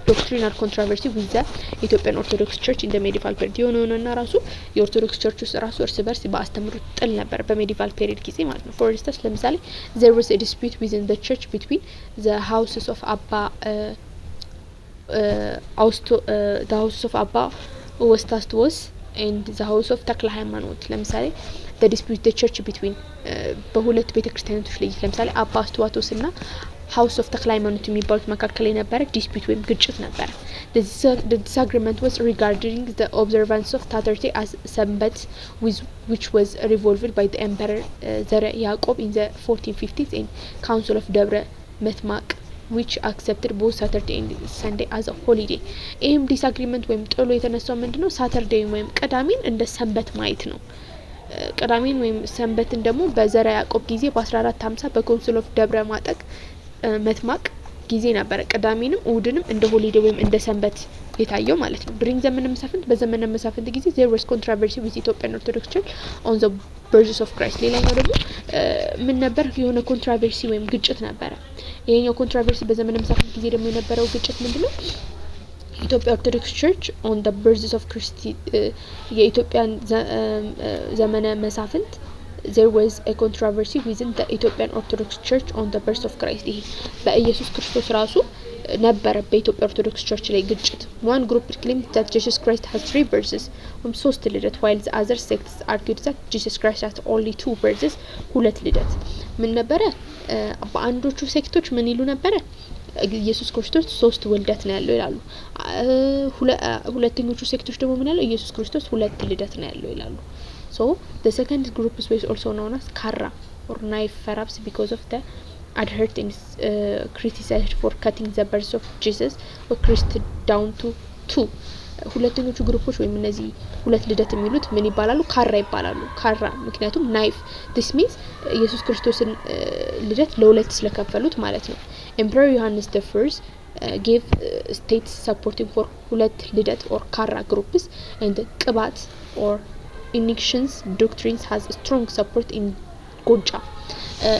doctrinal controversy with the Ethiopian Orthodox Church in the medieval period የሆነውና ራሱ የኦርቶዶክስ ቸርች ውስጥ ራሱ እርስ በርስ በአስተምሮት ጥል ነበር በሜዲቫል ፔሪድ ጊዜ ማለት ነው። for instance ለምሳሌ there was a dispute within the church between the houses of Abba Westastos and the house of ተክለ ሃይማኖት ለምሳሌ the dispute the church between በሁለት ቤተክርስቲያኖች ላይ ለምሳሌ አባ አስተዋቶስ እና house of ተክለ ሃይማኖት የሚባሉት መካከል የነበረ ዲስፒት ወይም ግጭት ነበር። the disagreement was regarding the observance of Saturday as Sabbath which was revolved by the emperor ዘረ ያዕቆብ in the 1450s and council of ደብረ መጥማቅ which accepted both Saturday and Sunday as a holiday ይህም ዲስአግሪመንት ወይም ጥሎ የተነሳው ምንድነው ሳተርዴይ ወይም ቅዳሜን እንደ ሰንበት ማየት ነው። ቅዳሜን ወይም ሰንበትን ደግሞ በዘረ ያዕቆብ ጊዜ በ1450 በኮንሱል ኦፍ ደብረ መጥማቅ ጊዜ ነበር ቅዳሜንም እሁድንም እንደ ሆሊዴይ ወይም እንደ ሰንበት የታየው ማለት ነው። during ዘመነ መሳፍንት በዘመነ መሳፍንት ጊዜ there was controversy with Ethiopian Orthodox Church on the birth of Christ ሌላኛው ደግሞ ምን ነበር የሆነ ኮንትሮቨርሲ ወይም ግጭት ነበር። ይሄኛው ኮንትሮቨርሲ በዘመነ መሳፍንት ጊዜ ደግሞ የነበረው ግጭት ምንድነው ኢትዮጵያ ኦርቶዶክስ ቸርች on the births of Christi የኢትዮጵያን ዘመነ መሳፍንት there was a controversy within the Ethiopian Orthodox Church on the birth of Christ ይሄ በኢየሱስ ክርስቶስ ራሱ ነበረ በኢትዮጵያ ኦርቶዶክስ ቸርች ላይ ግጭት one group claimed that Jesus Christ has 3 births ሶስት ልደት while the other sects argued that Jesus Christ has only 2 births ሁለት ልደት ምን ነበረ በአንዶቹ ሴክቶች ምን ይሉ ነበረ ኢየሱስ ክርስቶስ ሶስት ወልደት ነው ያለው ይላሉ ሁለተኞቹ ሴክቶች ደግሞ ምን ያለው ኢየሱስ ክርስቶስ ሁለት ልደት ነው ያለው ይላሉ so the second group is also known as Kara or knife perhaps because of the adherents criticized for cutting the birth of Jesus or Christ down to 2 ሁለተኞቹ ግሩፖች ወይም እነዚህ ሁለት ልደት የሚሉት ምን ይባላሉ ካራ ይባላሉ ካራ ምክንያቱም ናይፍ this means ኢየሱስ ክርስቶስን ልደት ለሁለት ስለከፈሉት ማለት ነው Emperor Johannes the First gave states supporting for ሁለት ልደት or ካራ groups and ቅባት or initiations doctrines has a strong support in ጎጃ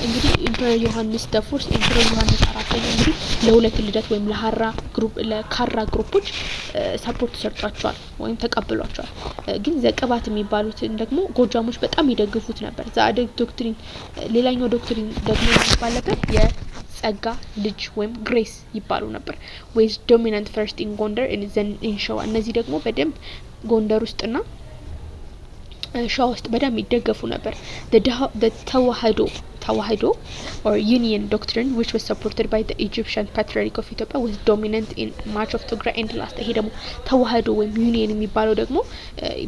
እንግዲህ ኢምፐረር ዮሐንስ ደፎርስ ኢምፐረር ዮሐንስ አራተኛ እንግዲህ ለሁለት ልደት ወይም ለሐራ ግሩፕ ለካራ ግሩፖች ሰፖርት ሰርቷቸዋል ወይም ተቀብሏቸዋል ግን ዘቀባት የሚባሉት ደግሞ ጎጃሞች በጣም ይደግፉት ነበር ዛደግ ዶክትሪን ሌላኛው ዶክትሪን ደግሞ ባለበት የጸጋ ልጅ ወይም ግሬስ ይባሉ ነበር with dominant first in Gondar and then in ሸዋ እነዚህ ደግሞ በደንብ ጎንደር ውስጥና ሸዋ ውስጥ በደንብ ይደገፉ ነበር the Tewodros or union doctrine which was supported by the Egyptian Patriarch of Ethiopia was dominant in much of Tigray and last ይሄ ደግሞ ተዋህዶ ወይም ዩኒየን የሚባለው ደግሞ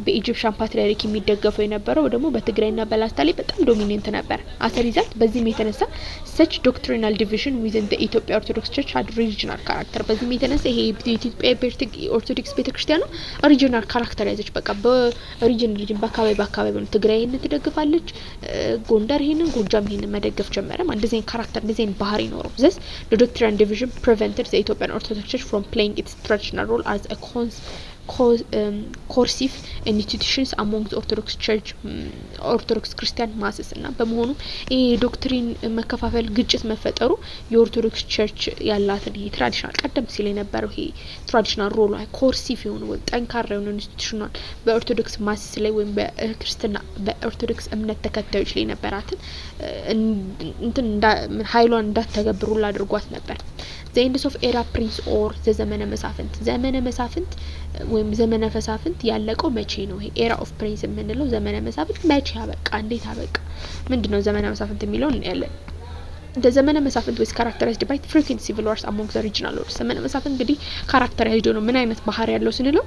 በኢጂፕሽያን ፓትሪያርክ የሚደገፈው የነበረው ደግሞ በትግራይና በላስታ ላይ በጣም ዶሚኔንት ነበር as a result በዚህም የተነሳ such doctrinal division within the Ethiopian Orthodox Church had regional character በዚህም የተነሳ ይሄ የኢትዮጵያ ኦርቶዶክስ ቤተክርስቲያን ሪጂናል ካራክተር ያዘች በቃ በሪጅን በአካባቢ ነው ትግራይን ትደግፋለች ጎንደር ይሄንን ጎጃም ይሄንን መደገፍ ጀመረ እንደዚህ ካራክተር እንደዚህ ባህሪ ነው this the doctrinal division prevented the Ethiopian Orthodox Church from playing its traditional role as a coercive institutions among the Orthodox Christian masses እና በመሆኑ ይሄ ዶክትሪን መከፋፈል ግጭት መፈጠሩ የኦርቶዶክስ ቸርች ያላትን ይሄ ትራዲሽናል ቀደም ሲል የነበረው ይሄ ትራዲሽናል ሮል ኮርሲቭ የሆነ ወይ ጠንካራ የሆነ ኢንስቲትዩሽናል በኦርቶዶክስ ማስስ ላይ ወይም በክርስትና በኦርቶዶክስ እምነት ተከታዮች ላይ ነበራትን እንትን ኃይሏን እንዳትተገብሩላ አድርጓት ነበር the end of era prince or the ዘመነ መሳፍንት ወይም ዘመነ ፈሳፍንት ያለቀው መቼ ነው ይሄ era of prince የምንለው ዘመነ መሳፍንት መቼ አበቃ እንዴት አበቃ ምንድነው ዘመነ መሳፍንት የሚለው እንያለን the ዘመነ መሳፍንት was characterized by frequent civil wars among the regional lords ዘመነ መሳፍንት እንግዲህ ካራክተራይዝድ ነው ምን አይነት ባህሪ ያለው ስንለው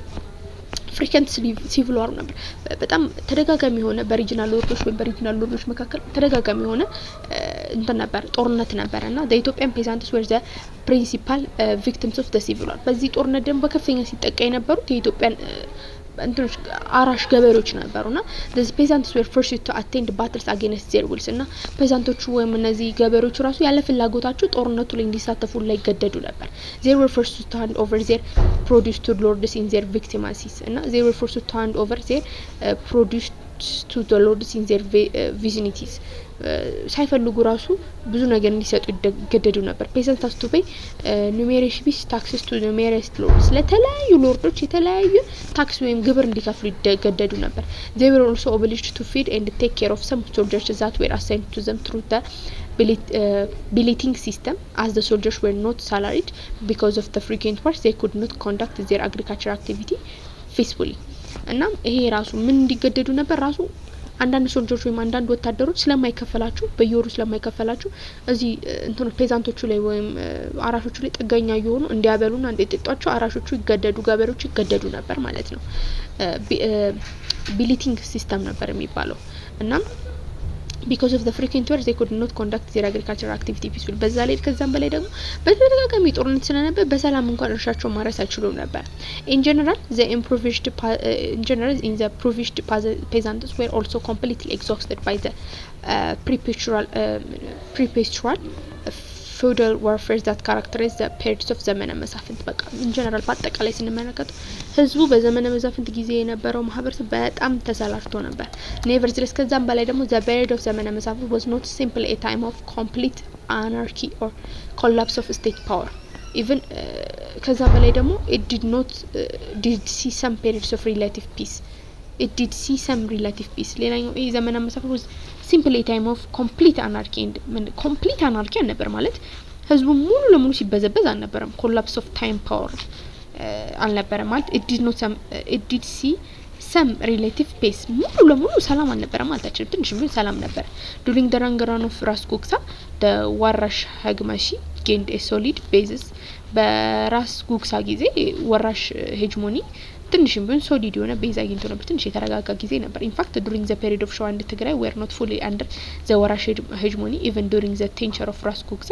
frequent civil war ነበር በጣም ተደጋጋሚ ሆነ በሪጂናል ሎርዶች መካከል ተደጋጋሚ ሆነ እንትን ነበር ጦርነት ነበርና the Ethiopian peasants were the principal victims of the civil war በዚህ ጦርነት ደግሞ በከፍተኛ ሲጠቃ የነበሩት የኢትዮጵያን እንትኖች አራሽ ገበሬዎች ነበሩና the peasants were forced to attend battles against their wills እና ፔዛንቶቹ ወይም እነዚህ ገበሬዎች ራሱ ያለ ፍላጎታቸው ጦርነቱ ላይ እንዲሳተፉ ላይ ገደዱ ነበር they were forced to hand over their produce to lords in their victimacies እና they were forced to hand over their produce to the lords in their vicinities ሳይፈልጉ ራሱ ብዙ ነገር እንዲሰጡ ይገደዱ ነበር peasants has to pay numerous taxes to numerous lords ለተለያዩ ሎርዶች የተለያዩ ታክስ ወይም ግብር እንዲከፍሉ ይገደዱ ነበር they were also obliged to feed and take care of some soldiers that were assigned to them through the billeting system as the soldiers were not salaried because of the frequent wars they could not conduct their agricultural activity peacefully እና ይሄ ራሱ ምን እንዲገደዱ ነበር ራሱ አንዳንድ ሶልጀሮች ወይም አንዳንድ ወታደሮች ስለማይከፈላቸው በየወሩ ስለማይከፈላቸው እዚህ እንትን ፔዛንቶቹ ላይ ወይም አራሾቹ ላይ ጥገኛ የሆኑ እንዲያበሉና እንዲጠጧቸው አራሾቹ ይገደዱ ገበሬዎች ይገደዱ ነበር ማለት ነው ቢሊቲንግ ሲስተም ነበር የሚባለው እና because of the frequent wars they could not conduct their agricultural activity peacefully በዛ ላይ ከዛም በላይ ደግሞ በተደጋጋሚ ጦርነት ስለነበር በሰላም እንኳን እርሻቸው ማረስ አይችሉም ነበር in general the impoverished peasants were also completely exhausted by the perpetual feudal warfare that characterized the periods of ዘመነ መሳፍንት በቃ in general በአጠቃላይ ስንመለከት ህዝቡ በዘመነ መሳፍንት ጊዜ የነበረው ማህበረሰብ በጣም ተሰላችቶ ነበር nevertheless ከዛም በላይ ደግሞ the period of ዘመነ መሳፍንት was not simply a time of complete anarchy or collapse of state power even ከዛ በላይ ደግሞ it did see some periods of relative peace. It did see some relative peace. ሌላኛው ይሄ ዘመነ መሳፍንት was simply a time of complete anarchy and complete anarchy ነበር ማለት ህዝቡ ሙሉ ለሙሉ ሲበዘበዝ አልነበረም collapse of time power አልነበረም ማለት it did see some relative peace ሙሉ ለሙሉ ሰላም አልነበረም ማለት አይደለም ትንሽ ቢሆን ሰላም ነበር during the run of ራስ ጉግሳ the ወራሽ ሀግማሺ gained a solid basis በራስ ጉግሳ ጊዜ ወራሽ ሄጅሞኒ ትንሽም ቢሆን ሶሊድ የሆነ ቤዝ አግኝቶ ነበር ትንሽ የተረጋጋ ጊዜ ነበር in fact during the period of ሸዋ and ትግራይ were not fully under the ወራሽ ሄጅሞኒ even during the tenure of ራስ ጉግሳ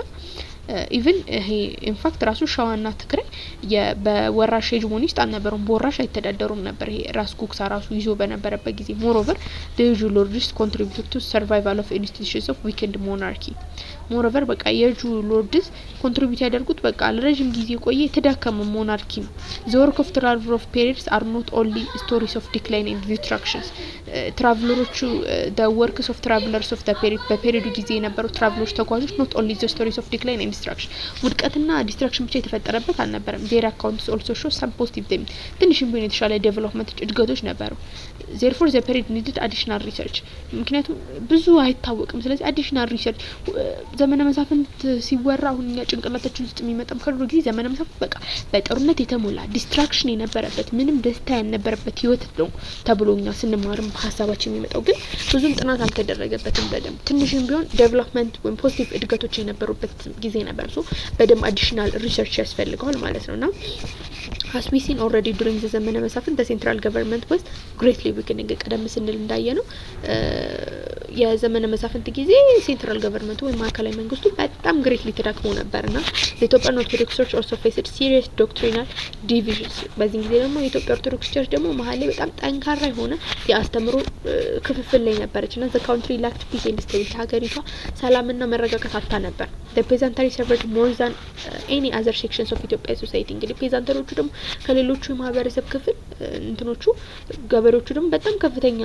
even he in fact ራሱ ሸዋና ትግራይ በወራሽ ሄጅሞኒ ውስጥ አልነበሩም በወራሽ አይተዳደሩም ነበር ይሄ ራስ ጉግሳ ራሱ ይዞ በነበረበት ጊዜ moreover the usual lords contributed to survival of institutions of weakened monarchy moreover በቃ የጁ ሎርድስ ኮንትሪቢዩት ያደርጉት በቃ ለረጅም ጊዜ ቆየ የተዳከመ ሞናርኪ ነው the work of traveler of periods are not only stories of decline and destructions travelers the works of travelers of the period በፔሪዮዱ ጊዜ የነበሩ travelers ተጓዦች not only the stories of decline and destruction ውድቀትና ዲስትራክሽን ብቻ የተፈጠረበት አልነበረም their accounts also show some positive things ትንሽም ቢሆን የተሻለ ዴቨሎፕመንት እድገቶች ነበሩ therefore the period needed additional research ምክንያቱም ብዙ አይታወቅም ስለዚህ additional research ዘመነ መሳፍንት ሲወራ አሁን ጭንቅላታችን ውስጥ የሚመጣው ከድሮ ጊዜ ዘመነ መሳፍንት በቃ በጦርነት የተሞላ ዲስትራክሽን የነበረበት ምንም ደስታ ያልነበረበት ህይወት ነው ተብሎኛ ስንማርም ሐሳባችን የሚመጣው ግን ብዙም ጥናት አልተደረገበትም በደም ትንሽም ቢሆን ዴቨሎፕመንት ወይ ፖዚቲቭ እድገቶች የነበሩበት ጊዜ ነበር በደም አዲሽናል ሪሰርች ያስፈልጋል ማለት ነውና as we seen already during the ዘመነ መሳፍንት the central government was greatly weakening ቀደም ስንል እንዳየነው የዘመነ መሳፍንት ጊዜ ሴንትራል ገቨርንመንቱ ወይ ማዕከላዊ መንግስቱ በጣም ግሬትሊ ተዳክሞ ነበርና የኢትዮጵያ ኦርቶዶክስ ቸርች also faced serious doctrinal divisions በዚህ ጊዜ ደግሞ የኢትዮጵያ ኦርቶዶክስ ቸርች ደግሞ መሀል ላይ በጣም ጠንካራ የሆነ የአስተምሮ ክፍፍል ላይ ነበረችና the country lacked peace and stability ሀገሪቷ ሰላምና መረጋጋት አጣ ነበር the peasantry suffered more than any other sections of Ethiopia society እንግዲህ ፔዛንተሮቹ ደግሞ ከሌሎቹ ማህበረሰብ ክፍል እንትኖቹ ገበሬዎቹ ደግሞ በጣም ከፍተኛ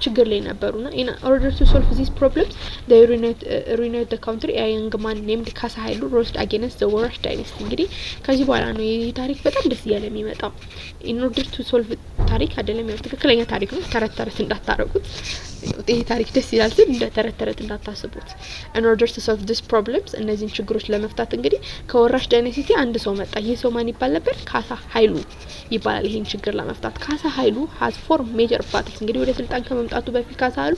ችግር ላይ ነበርና in order to solve these problems they reunited the country a young man named ካሳ ኃይሉ rose against the ወራሽ dynasty እንግዲህ ከዚህ በኋላ ነው ይሄ ታሪክ በጣም ደስ ያለ የሚመጣው in order to solve ታሪክ አይደለም ያው ትክክለኛ ታሪክ ነው ተረት እንዳታረጉት ይሄ ታሪክ ደስ ይላል ግን እንደ ተረት እንዳታስቡት in order to solve these problems እነዚህን ችግሮች ለመፍታት እንግዲህ ከወራሽ ዳይናስቲ አንድ ሰው መጣ ይሄ ሰው ማን ይባል ነበር ካሳ ኃይሉ ይባላል ይሄን ችግር ለመፍታት ካሳ ኃይሉ has four major battles እንግዲህ ወደ ስልጣን ከመምጣቱ በፊት ካሳ ኃይሉ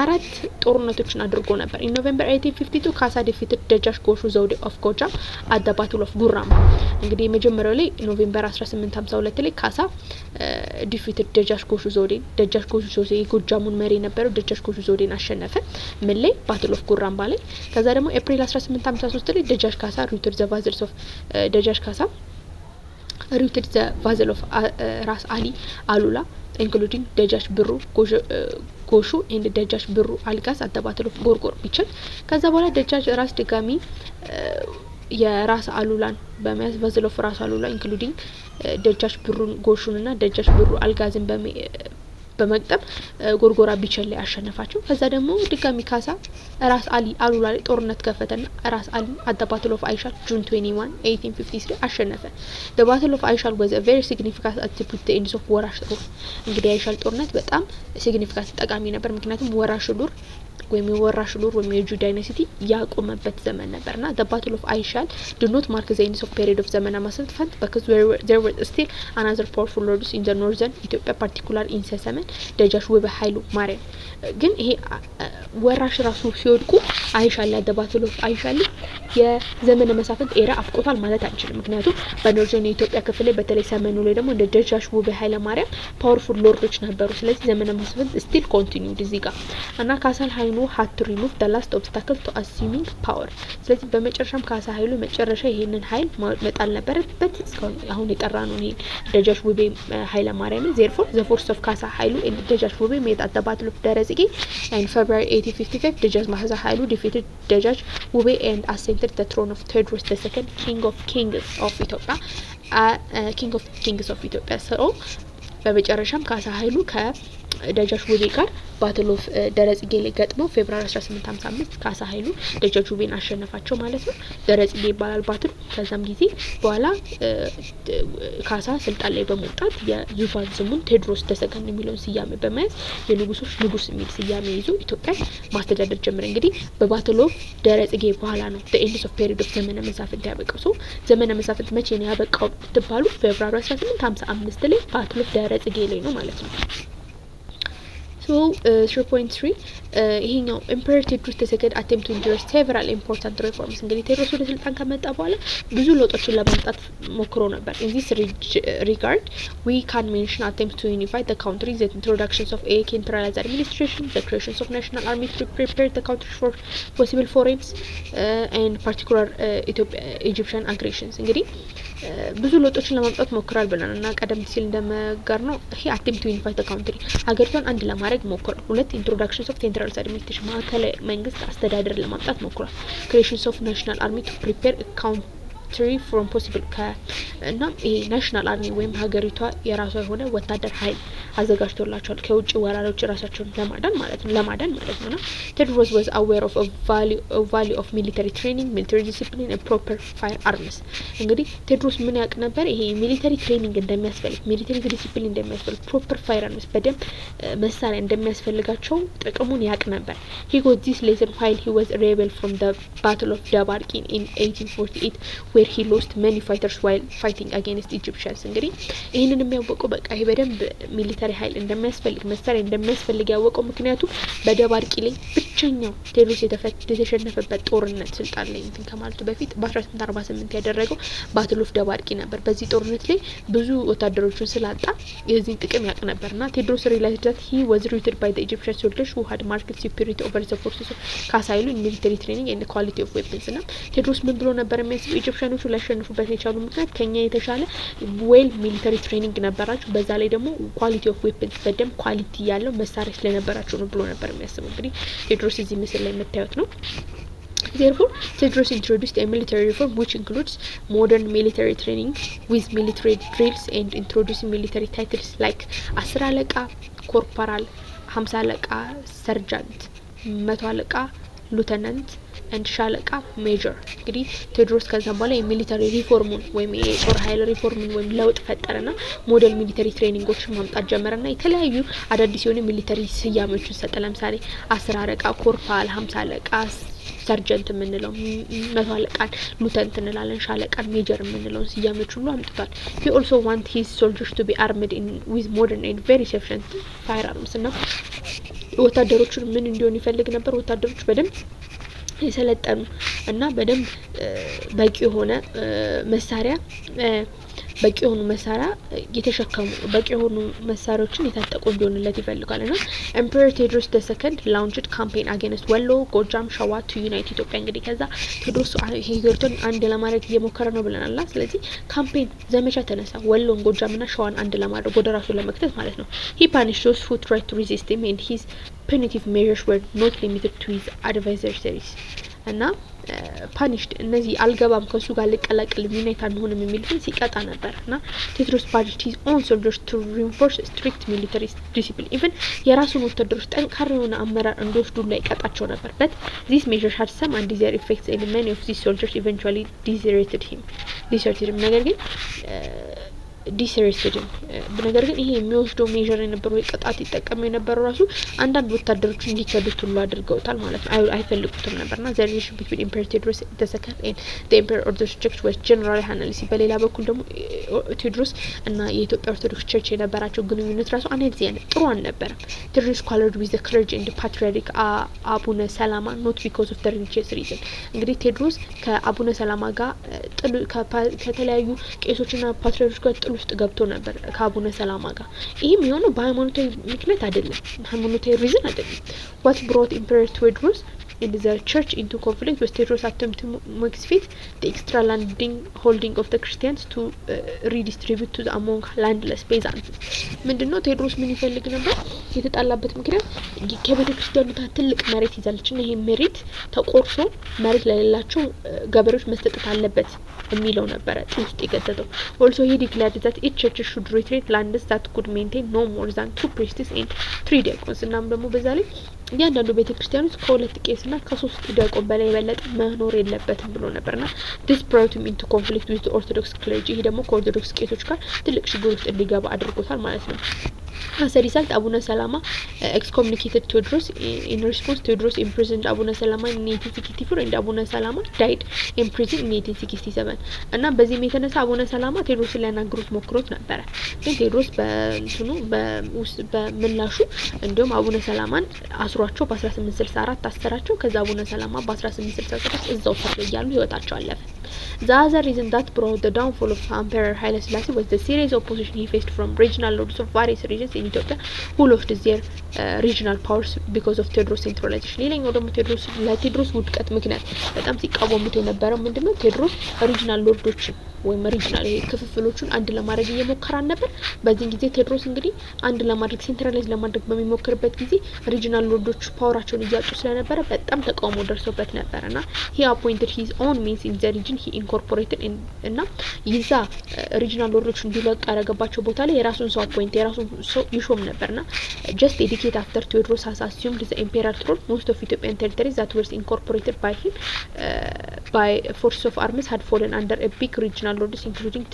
አራት ጦርነቶችን አድርጎ ነበር in November 1852 ካሳ defeated ደጃች ጎሹ ዘውዴ of Gojam at the battle of ጉራማ እንግዲህ መጀመሪያው ላይ ኖቬምበር 1852 ላይ ካሳ defeated ደጃች ጎሹ ዘውዴ የጎጃሙን መሪ ነበረው ደጃች ጎሹ ዘውዴን አሸነፈ ምን ላይ battle of ጉራማ ላይ ከዛ ደግሞ ኤፕሪል 1853 ላይ ደጃች ካሳ routed the vassal of ራስ አሊ አሉላ including ደጃች ብሩ ጎሹ and ደጃች ብሩ አልጋስ at the battle of ጎርጎር ቢቸል ከዛ በኋላ ደጃች ራስ ድጋሚ የራስ አሉላን በመያዝ vassal of ራስ አሉላ including ደጃች ብሩን ጎሹንና ደጃች ብሩ አልጋዝን በመቅጠም ጎርጎራ ቢቸል ላይ አሸነፋቸው ከዛ ደግሞ ድጋሚ ካሳ ራስ አሊ አሉላ ላይ ጦርነት ከፈተና ራስ አሊ at the battle of አይሻል June 21 1853 አሸነፈ the battle of አይሻል was a very significant attribute the end of ወራሽ ጦር እንግዲህ አይሻል ጦርነት በጣም ሲግኒፊካንት ጠቃሚ ነበር ምክንያቱም ወራሽ ዱር ወይም የወራሽ ዱር ወይም የጁ ዳይናስቲ ያቆመበት ዘመን ነበርና the battle of አይሻል did not mark the end of period of ዘመነ መሳፍንት because there were still another powerful lords in the northern Ethiopia particular in ሰሰመን ደጃች ውበ ኃይሉ ማርያም ግን ይሄ ወራሽ ራሱ ሲወድቁ አይሻል the battle of አይሻል የዘመነ መሳፍንት ኤራ አፍቆታል ማለት አንችልም ምክንያቱም በኖርዘርን ኢትዮጵያ ክፍል ላይ በተለይ ሰመኑ ላይ ደግሞ እንደ ደጃች ውበ ኃይለ ማርያም ፓወርፉል ሎርዶች ነበሩ ስለዚህ ዘመነ መሳፍንት still continued እዚህ ጋር እና ካሳል ኃይሉ had to remove the last obstacle to assuming power ስለዚህ በመጨረሻም ካሳ ኃይሉ መጨረሻ ይሄንን ኃይል መጣል ነበረበት እስካሁን አሁን የጠራነው ይሄ ደጃች ውበ ኃይለ ማርያም therefore the force of ካሳ ኃይሉ and ደጃች ውበ made at the battle of ደረጽጌ in February 1855 ደጃች ማህዛ ኃይሉ defeated ደጃች ውበ and ascended the throne of Tewodros II king of kings of Ethiopia so በመጨረሻም ካሳ ኃይሉ ደጃች ውቤ ጋር ባትል ኦፍ ደረጽጌ ላይ ገጥመው ፌብሩዋሪ 1855 ካሳ ኃይሉ ደጃች ውቤን አሸነፋቸው ማለት ነው። ደረጽጌ ይባላል ባትሉ። ከዛም ጊዜ በኋላ ካሳ ስልጣን ላይ በመውጣት የዙፋን ስሙን ቴዎድሮስ ደሰከንድ የሚለውን ስያሜ በመያዝ የንጉሶች ንጉስ የሚል ስያሜ ይዞ ኢትዮጵያን ማስተዳደር ጀመረ። እንግዲህ በባትል ኦፍ ደረጽጌ በኋላ ነው ኤንድስ ኦፍ ፔሪድ ኦፍ ዘመነ መሳፍንት ያበቃው። ሶ ዘመነ መሳፍንት መቼ ነው ያበቃው ብትባሉ ፌብሩዋሪ 1855 ላይ ባትል ኦፍ ደረጽጌ ላይ ነው ማለት ነው። So 3.3 ይሄኛው ኢምፐረር ቴዎድሮስ ተሰገድ attempt to introduce several important reforms እንግዲህ ቴዎድሮስ ወደ ስልጣን ከመጣ በኋላ ብዙ ለውጦችን ለማምጣት ሞክሮ ነበር። in this regard we can mention attempts to unify the country, the introductions of a centralized administration, the creation of national army to prepare the country for possible foreign and particular Egyptian aggressions እንግዲህ ብዙ ለውጦችን ለማምጣት ሞክሯል ብለናል እና ቀደም ሲል እንደመጋር ነው ይሄ attempt to unify the country ሀገሪቷን አንድ ለማድረግ ሞክሯል። ሁለት introductions of centralized administration ማዕከላዊ መንግስት አስተዳደር ለማምጣት ሞክሯል። creations of national army to prepare a country from possible እና ይሄ ናሽናል አርሚ ወይም ሀገሪቷ የራሷ የሆነ ወታደር ኃይል አዘጋጅቶላቸዋል ከውጭ ወራሪዎች ራሳቸውን ለማዳን ማለት ነው። Tewodros was aware of a value of military training, military discipline and proper firearms እንግዲህ ቴዎድሮስ ምን ያውቅ ነበር? ይሄ ሚሊተሪ ትሬኒንግ እንደሚያስፈልግ፣ ሚሊተሪ ዲሲፕሊን እንደሚያስፈልግ፣ ፕሮፐር ፋየርአርምስ በደንብ መሳሪያ እንደሚያስፈልጋቸው ጥቅሙን ያውቅ ነበር። he got this lesson while he was rebel from the battle of Dabark in 1848 where he lost many fighters while fighting against Egyptians እንግዲህ ይሄንን የሚያውቀው በቃ ይሄ በደንብ ሚሊተሪ ኃይል እንደሚያስፈልግ መሳሪያ እንደሚያስፈልግ ያወቀው ምክንያቱ በደባርቂ ላይ ብቸኛው ቴዎድሮስ የተሸነፈበት ጦርነት ስልጣን ላይ እንትን ከማለቱ በፊት በ1848 ያደረገው ባትል ኦፍ ደባርቂ ነበር። በዚህ ጦርነት ላይ ብዙ ወታደሮችን ስላጣ የዚህን ጥቅም ያውቅ ነበርና ቴዎድሮስ realized that he was routed by the Egyptian soldiers who had marked superiority over the forces of ካሳ ኃይሉ in military training and quality of weapons እና ቴዎድሮስ ምን ብሎ ነበር የሚያስበው? ኢጂፕሽያኖቹ ሊያሸንፉበት የቻሉ ምክንያት ከኛ የተሻለ ዌል ሚሊተሪ ትሬኒንግ ነበራቸው፣ በዛ ላይ ደግሞ ኳሊቲ ኦፍ ዌፐንስ በደንብ ኳሊቲ ያለው መሳሪያ ስለነበራቸው ነው ብሎ ነበር የሚያስበው። እንግዲህ ቴዎድሮስ እዚህ ምስል ላይ የምታዩት ነው። Therefore, Tewodros introduced a military reform which includes modern military training with military drills and introducing military titles like አስር አለቃ ኮርፖራል፣ 50 አለቃ ሰርጀንት፣ 100 አለቃ ሉተናንት and ሻለቃ ሜጀር። እንግዲህ ቴዎድሮስ ከዛ በኋላ የሚሊተሪ ሪፎርሙን ወይም የጦር ኃይል ሪፎርሙን ወይም ለውጥ ፈጠረና ሞዴል ሚሊተሪ ትሬኒንጎችን ማምጣት ጀመረና የተለያዩ አዳዲስ የሆኑ ሚሊተሪ ስያሜዎችን ሰጠ። ለምሳሌ 10 አለቃ ኮርፖራል፣ 50 አለቃ ሰርጀንት የምንለው፣ 100 አለቃን ሉተንት እንላለን፣ ሻለቃን ሜጀር የምንለው ስያሜዎች ሁሉ አምጥቷል። he also want his soldiers to be armed with modern and very efficient firearms እና ወታደሮቹን ምን እንዲሆን ይፈልግ ነበር? ወታደሮች በደንብ የሰለጠኑ እና በደንብ በቂ የሆነ መሳሪያ የተሸከሙ በቂ የሆኑ መሳሪያዎችን የታጠቁ እንዲሆንለት ይፈልጋል እና ኤምፐረር ቴዎድሮስ the second launched campaign against ወሎ፣ ጎጃም፣ ሸዋ to unite ኢትዮጵያ። እንግዲህ ከዛ ቴዎድሮስ ሀገሪቱን አንድ ለማድረግ እየሞከረ ነው ብለናል። ስለዚህ ካምፔን ዘመቻ ተነሳ፣ ወሎን፣ ጎጃምና ሸዋን አንድ ለማድረግ ወደ ራሱ ለመክተት ማለት ነው። he punished those who tried to resist him and his punitive measures were not limited to his adversaries እና ፓኒሽድ እነዚህ አልገባም ከሱ ጋር ለቀላቀል ዩናይት አንሆንም የሚሉትን ሲቀጣ ነበር እና ቴዎድሮስ punished his own soldiers to reinforce strict military discipline even የራሱን ወታደሮች ጠንካራ የሆነ አመራር እንዲወስዱ ላይ ቀጣቸው ነበር። but these measures had some undesired effects and many of these soldiers eventually deserted him ነገር ግን ዲስሬስትድ ነገር ግን ይሄ የሚወስደው ሜጀር የነበረው የቀጣት ይጠቀም የነበረው ራሱ አንዳንድ ወታደሮች እንዲከዱት ሁሉ አድርገውታል ማለት ነው። አይፈልጉትም ነበርና the relation between Emperor Tewodros the second and the Emperor Orthodox Church was generally handled በሌላ በኩል ደግሞ ቴዎድሮስ እና የኢትዮጵያ ኦርቶዶክስ ቸርች የነበራቸው ግንኙነት ራሱ አነዚህ ጥሩ አልነበረም። ቴዎድሮስ quarreled with the clergy and the patriarch አቡነ ሰላማ not because of the religious reason እንግዲህ ቴዎድሮስ ከአቡነ ሰላማ ጋር ከተለያዩ ቄሶችና ፓትሪያርኮች ጋር ውስጥ ገብቶ ነበር ከአቡነ ሰላማ ጋር። ይሄም የሆነው በሃይማኖታዊ ምክንያት አይደለም፣ ሃይማኖታዊ ሪዝን አይደለም። what brought Emperor Tewodros and the church into conflict was Tewodros attempt to motivate the extra landing holding of the Christians to redistribute to the among landless peasants ምንድነው ቴዎድሮስ ምን ይፈልግ ነበር? የተጣላበት ምክንያት ከቤተክርስቲያኑ ትልቅ መሬት ይዛለችና ይሄ መሬት ተቆርሶ መሬት ለሌላቸው ገበሬዎች መስጠት አለበት የሚለው ነበረ ውስጥ የከተተው። also he declared that each church should retreat lands that could maintain no more than 2 priests and 3 diaconds እናም ደግሞ በዛ ላይ እያንዳንዱ ቤተክርስቲያን ውስጥ ከሁለት ቄስና ከሶስት ዲያቆን በላይ የበለጠ መኖር የለበትም ብሎ ነበርና this brought him into conflict with the orthodox clergy ይሄ ደግሞ ከኦርቶዶክስ ቄሶች ጋር ትልቅ ችግር ውስጥ እንዲገባ አድርጎታል ማለት ነው። As a result, Abuna Salama excommunicated Tewodros. In response, Tewodros imprisoned Abuna Salama in 1864 and Abuna Salama died in prison in 1867. እና በዚህም የተነሳ አቡነ ሰላማ ቴዎድሮስን ሊያናግሩት ሞክሮት ነበረ። ግን ቴዎድሮስ በምላሹ እንዲሁም አቡነ ሰላማን አስሯቸው በ1864 አሰራቸው። ከዛ አቡነ ሰላማ በ1867 እዛው እስር ላይ ያሉ ህይወታቸው አለፈ። The other reason that brought the downfall of Emperor Haile Selassie was the serious opposition he faced from regional lords of various regions in Ethiopia who lost their regional powers because of Tewodros centralization. ሌላኛው ደግሞ ለቴዎድሮስ ውድቀት ምክንያት በጣም ሲቃወሙት የነበረው ምንድነው? ቴዎድሮስ ሪጂናል ሎርዶችን ወይም ሪጂናል ክፍፍሎቹን አንድ ለማድረግ እየሞከራን ነበር። በዚህ ጊዜ ቴዎድሮስ እንግዲህ አንድ ለማድረግ ሴንትራላይዝ ለማድረግ በሚሞክርበት ጊዜ ሪጂናል ሎርዶች ፓወራቸውን እያጡ ስለነበረ በጣም ተቃውሞ ደርሶበት ነበርና he appointed his own means in the region he incorporated እና ይዛ ሪጂናል ሎርዶች እንዲለቅ ያደረገባቸው ቦታ ላይ የራሱን ሰው አፖይንት የራሱን ሰው ይሾም ነበርና just a decade after Tewodros has assumed the imperial throne most of Ethiopian territories that were incorporated by him by forces of armies had fallen under a big regional lords including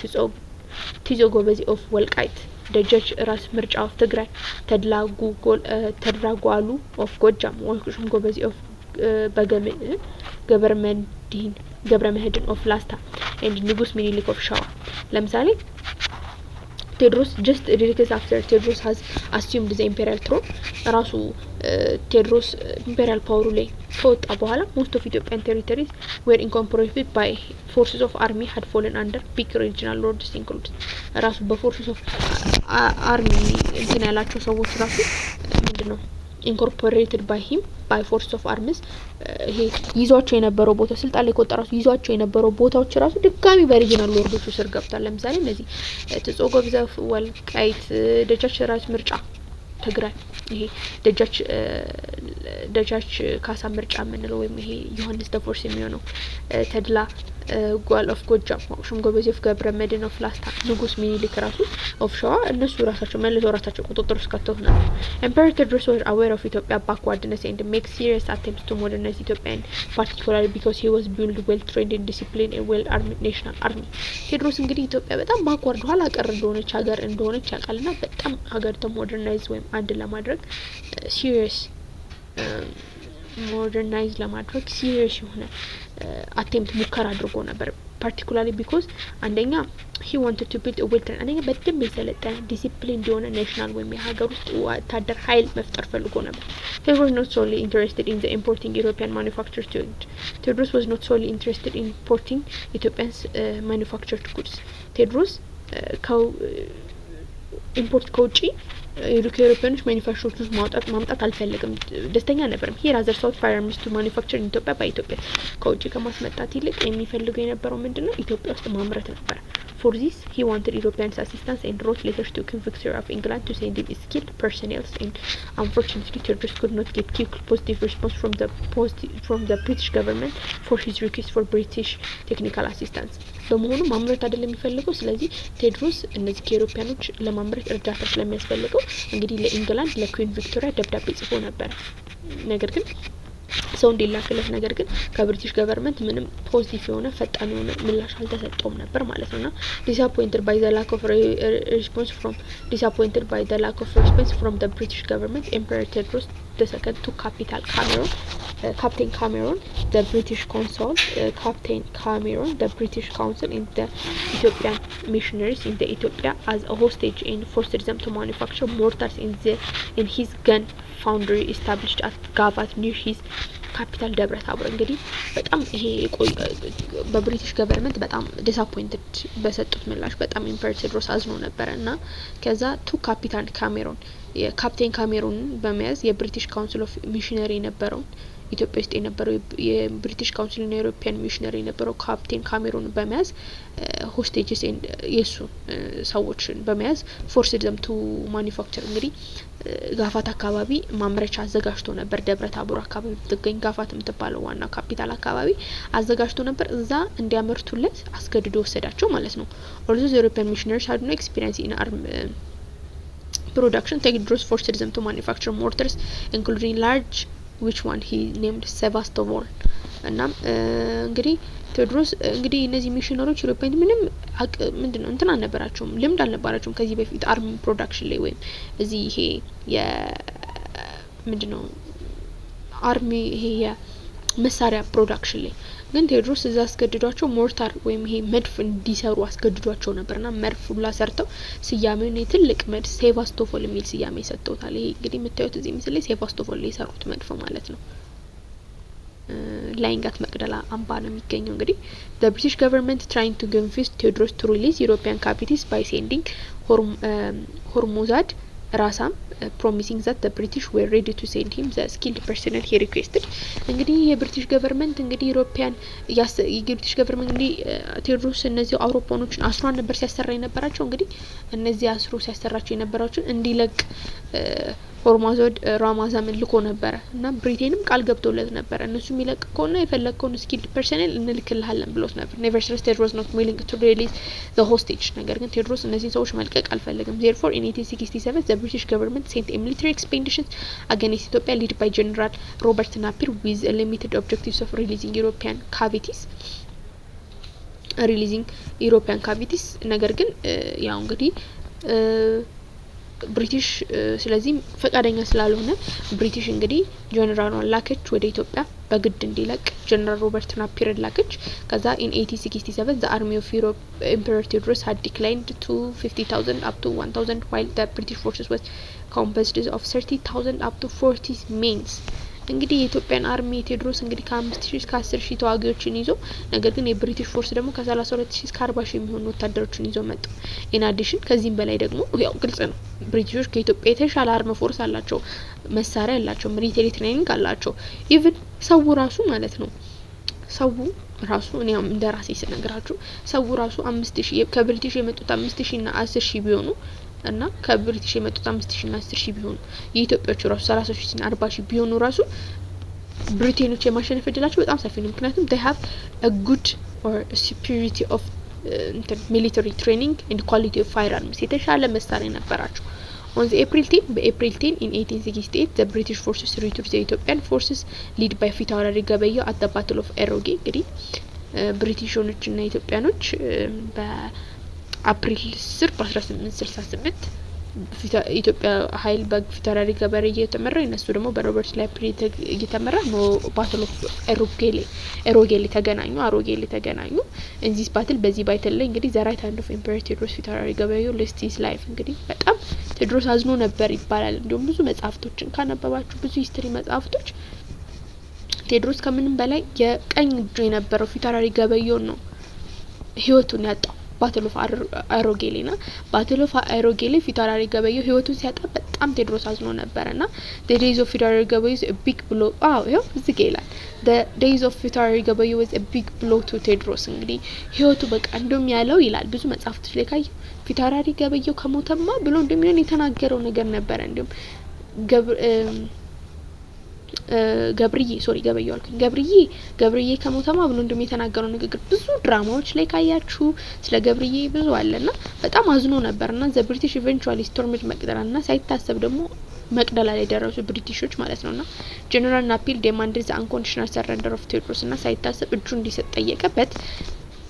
Tizo Gobezi of Walqait, ደጃች ራስ ምርጫ of ትግራይ፣ ተድላጓሉ of ጎጃም፣ ወልቁሽም ጎበዚ of ገብረመድህን of ላስታ and ንጉስ ሚኒሊክ of ሸዋ። ለምሳሌ Tewodros just decades after Tewodros has assumed the imperial throne ራሱ ቴዎድሮስ ኢምፔሪያል ፓወሩ ላይ ከወጣ በኋላ most of Ethiopian territories were incorporated by forces of army had fallen under big regional lords included ራሱ በፎርሰስ ኦፍ አርሚ እንትን ያላቸው ሰዎች ራሱ ምንድነው incorporated by him by forces of armies ይሄ ይዟቸው የነበረው ቦታ ስልጣን ላይ ከወጣ ራሱ ይዟቸው የነበረው ቦታዎች ራሱ ድጋሚ በሪጂናል ሎርዶቹ ስር ገብቷል። ለምሳሌ እነዚህ ተጾጎብዘፍ፣ ወልቃይት፣ ደጃች ራስ ምርጫ ትግራይ፣ ይሄ ደጃች ካሳ ምርጫ የምንለው ወይም ይሄ ዮሐንስ ደፎርስ የሚሆነው ተድላ ጓል ኦፍ ጎጃም፣ ወቅሹም ጎበዜ ኦፍ ገብረመድህን ኦፍ ላስታ፣ ንጉስ ሚኒሊክ ራሱ ኦፍ ሸዋ እነሱ ራሳቸው መልሰው ራሳቸው ቁጥጥር ውስጥ ከተውት ነው። Emperor Tewodros was aware of Ethiopia backwardness and make serious attempts to modernize Ethiopia, particularly because he was built well trained and disciplined and well armed national army. ቴዎድሮስ እንግዲህ ኢትዮጵያ በጣም ባክዋርድ ኋላ ቀር እንደሆነች ሀገር እንደሆነች ያውቃልና በጣም ሀገሪቷ ሞደርናይዝ ወይም አንድ ለማድረግ ሲሪየስ ሞደርናይዝ ለማድረግ ሲሪየስ የሆነ አቴምፕት ሙከራ አድርጎ ነበር። particularly because አንደኛ he wanted to build a well-trained አንደኛ በደንብ የሰለጠነ ዲሲፕሊን የሆነ ናሽናል ወይም የሀገር ውስጥ ወታደር ኃይል መፍጠር ፈልጎ ነበር። he was not solely interested in the importing European manufactured goods. Tewodros was not solely interested in importing Ethiopians manufactured goods. ቴዎድሮስ ኢምፖርት ከውጪ የዩሮፒያኖች ማኒፋክቸሮች ማምጣት አልፈልግም ደስተኛ ነበርም። he rather sought firearms to manufacture in Ethiopia by Ethiopia ከውጪ ከማስመጣት ይልቅ የሚፈልገው የነበረው ምንድነው ኢትዮጵያ ውስጥ ማምረት ነበር። For this he wanted European assistance and wrote letters to King Victor of England to send him skilled personnel, and unfortunately Tewodros could not get quick positive response from the British government for his request for British technical assistance. በመሆኑ ማምረት አይደለም የሚፈልገው። ስለዚህ ቴዎድሮስ እነዚህ ከዩሮፒያኖች ለማምረት እርዳታ ስለሚያስፈልገው እንግዲህ ለኢንግላንድ ለኩዊን ቪክቶሪያ ደብዳቤ ጽፎ ነበር። ነገር ግን ሰው እንዲላክለት ነገር ግን ከብሪቲሽ ገቨርንመንት ምንም ፖዚቲቭ የሆነ ፈጣን የሆነ ምላሽ አልተሰጠውም ነበር ማለት ነውና disappointed by the lack of response from the British government, Emperor Tewodros II took Captain Cameron, the British consul, and the Ethiopian missionaries in the Ethiopia as a hostage and forced them to manufacture mortars in his gun foundry established at Gavat near his capital ደብረ ታቦር። እንግዲህ በጣም ይሄ በብሪቲሽ ገቨርንመንት በጣም ዲስአፖይንትድ በሰጡት ምላሽ በጣም ኢምፐረር ቴዎድሮስ አዝኖ ነበርና ከዛ ካፕቴን ካሜሮን በመያዝ የብሪቲሽ ካውንስል ኦፍ ሚሽነሪ የነበረውን ኢትዮጵያ ውስጥ የነበረው የብሪቲሽ ካውንስል እና ዩሮፒያን ሚሽነሪ የነበረው ካፕቴን ካሜሮን በመያዝ ሆስቴጅስ የሱ ሰዎችን በመያዝ ፎርስድ ዘም ቱ ማኒፋክቸር እንግዲህ ጋፋት አካባቢ ማምረቻ አዘጋጅቶ ነበር። ደብረ ታቦር አካባቢ ትገኝ ጋፋት የምትባለው ዋና ካፒታል አካባቢ አዘጋጅቶ ነበር። እዛ እንዲያመርቱለት አስገድዶ ወሰዳቸው ማለት ነው። although the European missionaries had no experience in arm production, Tewodros forced them to manufacture mortars including large which one he named Sevastopol እና እንግዲህ ቴዎድሮስ እንግዲህ እነዚህ ሚሽነሮች ዩሮፒያን ምንም ምንድነው እንትን አልነበራቸውም፣ ልምድ አልነበራቸውም ከዚህ በፊት አርም ፕሮዳክሽን ላይ ወይም እዚህ ይሄ ምንድነው አርሚ ይሄ የመሳሪያ ፕሮዳክሽን ላይ ግን ቴዎድሮስ እዛ አስገድዷቸው ሞርታር ወይም ይሄ መድፍ እንዲሰሩ አስገድዷቸው ነበርና መድፍ ሁላ ሰርተው ስያሜውን የትልቅ መድፍ ሴቫስቶፖል የሚል ስያሜ ሰጥተውታል። ይሄ እንግዲህ የምታዩት እዚህ ምስል ላይ ሴቫስቶፖል ላይ የሰሩት መድፍ ማለት ነው። ላይንጋት መቅደላ አምባ ነው የሚገኘው። እንግዲህ the British government trying to convince Tewodros to release European captives by sending Hormozad ራሳም promising that the British were ready to send him the skilled personnel he requested። እንግዲህ የብሪቲሽ ገቨርንመንት እንግዲህ ዩሮፒያን የብሪቲሽ ገቨርንመንት እንግዲህ ቴዎድሮስ እነዚህ አውሮፓኖችን አስሯን ነበር ሲያሰራ የነበራቸው። እንግዲህ እነዚህ አስሮ ሲያሰራቸው የነበራቸው እንዲለቅ ሆርማዞድ ራማዛምን ልኮ ነበር እና ብሪቴንም ቃል ገብቶለት ነበር እነሱ የሚለቅ ከሆነ የፈለከውን ስኪልድ ፐርሰናል እንልክልሃለን ብሎት ነበር። nevertheless Tewodros not willing to release the hostage። ነገር ግን ቴዎድሮስ እነዚህ ሰዎች መልቀቅ አልፈለገም። therefore in 1867 the British government sent a military expedition against Ethiopia led by General Robert Napier with a limited objectives of releasing European cavities ነገር ግን ያው እንግዲህ ብሪቲሽ ስለዚህ ፈቃደኛ ስላልሆነ ብሪቲሽ እንግዲህ ጀነራሉን ላከች ወደ ኢትዮጵያ በግድ እንዲለቅ ጀነራል ሮበርት ናፒር ላከች። ከዛ in 1867 the army of Europe Emperor Tewodros had declined to 50,000 up to 1,000 while the British forces was composed of 30,000 up to 40 men። እንግዲህ የኢትዮጵያን አርሚ ቴዎድሮስ እንግዲህ ከ5000 እስከ 10000 ተዋጊዎችን ይዞ ነገር ግን የብሪቲሽ ፎርስ ደግሞ ከ32000 እስከ 40000 የሚሆኑ ወታደሮችን ይዞ መጡ። in addition ከዚህም በላይ ደግሞ ያው ግልጽ ነው ብሪቲሾች ከኢትዮጵያ የተሻለ አርም ፎርስ አላቸው፣ መሳሪያ አላቸው፣ ሚሊተሪ ትሬኒንግ አላቸው። ኢቭን ሰው ራሱ ማለት ነው ሰው ራሱ እኔም እንደራሴ ስነግራችሁ ሰው ራሱ 5000 ከብሪቲሽ የመጡት 5000 እና 10000 ቢሆኑ እና ከብሪቲሽ የመጡት 5000 እና 10000 ቢሆኑ የኢትዮጵያዎች ራሱ 30000 እና 40000 ቢሆኑ ራሱ ብሪቴኖች የማሸነፍ እድላቸው በጣም ሰፊ ነው። ምክንያቱም they have a good or a superiority of military training and quality of firearms የተሻለ መሳሪያ ነበራቸው። on the April 10 in 1868 the British forces retreated the Ethiopian forces led by ፊታውራሪ ገበየሁ at the battle of ኤሮጌ። እንግዲህ ብሪቲሾች እና ኢትዮጵያኖች በአፕሪል 10 በ1868 ኢትዮጵያ ኃይል በፊታውራሪ ገበየሁ እየተመራ እነሱ ደግሞ በሮበርት ናፒር እየተመራ ነው ባትል ኦፍ ኤሮጌ ተገናኙ። እንዚህ ባትል በዚህ ባትል ላይ እንግዲህ the right hand of Emperor Tewodros ፊታውራሪ ገበየሁ lost his life። እንግዲህ በጣም ቴዎድሮስ አዝኖ ነበር ይባላል። እንዲሁም ብዙ መጽሐፍቶችን ካነበባችሁ ብዙ ሂስትሪ መጽሐፍቶች ቴዎድሮስ ከምንም በላይ የቀኝ እጁ የነበረው ፊታውራሪ ገበየሁ ነው ህይወቱን ያጣው ባትል ኦፍ ኤሮጌ ላይ ፊታውራሪ ገበየሁ ህይወቱን ሲያጣ በጣም ቴዎድሮስ አዝኖ ነበርና the days of ፊታውራሪ ገበየሁ is a big blow ይኸው እዚህ ጋር ይላል the days of ፊታውራሪ ገበየሁ was a big blow to ቴዎድሮስ። እንግዲህ ህይወቱ በቃ እንደም ያለው ይላል ብዙ መጽሐፍቶች ላይ ካዩ ፊታውራሪ ገበየሁ ከሞተማ ብሎ እንደሚሆን የተናገረው ነገር ነበር። እንዲሁም ገብርዬ ከሞተማ ብሎ እንደሚተናገረው ንግግር ብዙ ድራማዎች ላይ ካያችሁ ስለ ገብርዬ ብዙ አለና በጣም አዝኖ ነበርና the British eventually stormed መቅደላና ሳይታሰብ ደግሞ መቅደላ ላይ ደረሱ ብሪቲሾች ማለት ነውና ጀነራል ናፒር demanded the unconditional surrender of Tewodros እና ሳይታሰብ እጁ እንዲሰጥ ጠየቀበት።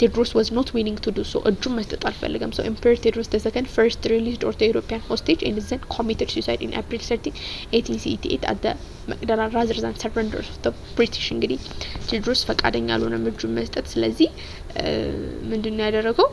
Tewodros was not willing to do so። እጁን መስጠት አልፈለገም። so Emperor Tewodros II first released all the European hostage and then committed suicide in April 13, 1888 at the መቅደላ rather than surrender of the British። እንግዲህ ቴዎድሮስ ፈቃደኛ አልሆነም እጁን መስጠት። ስለዚህ ምንድነው ያደረገው?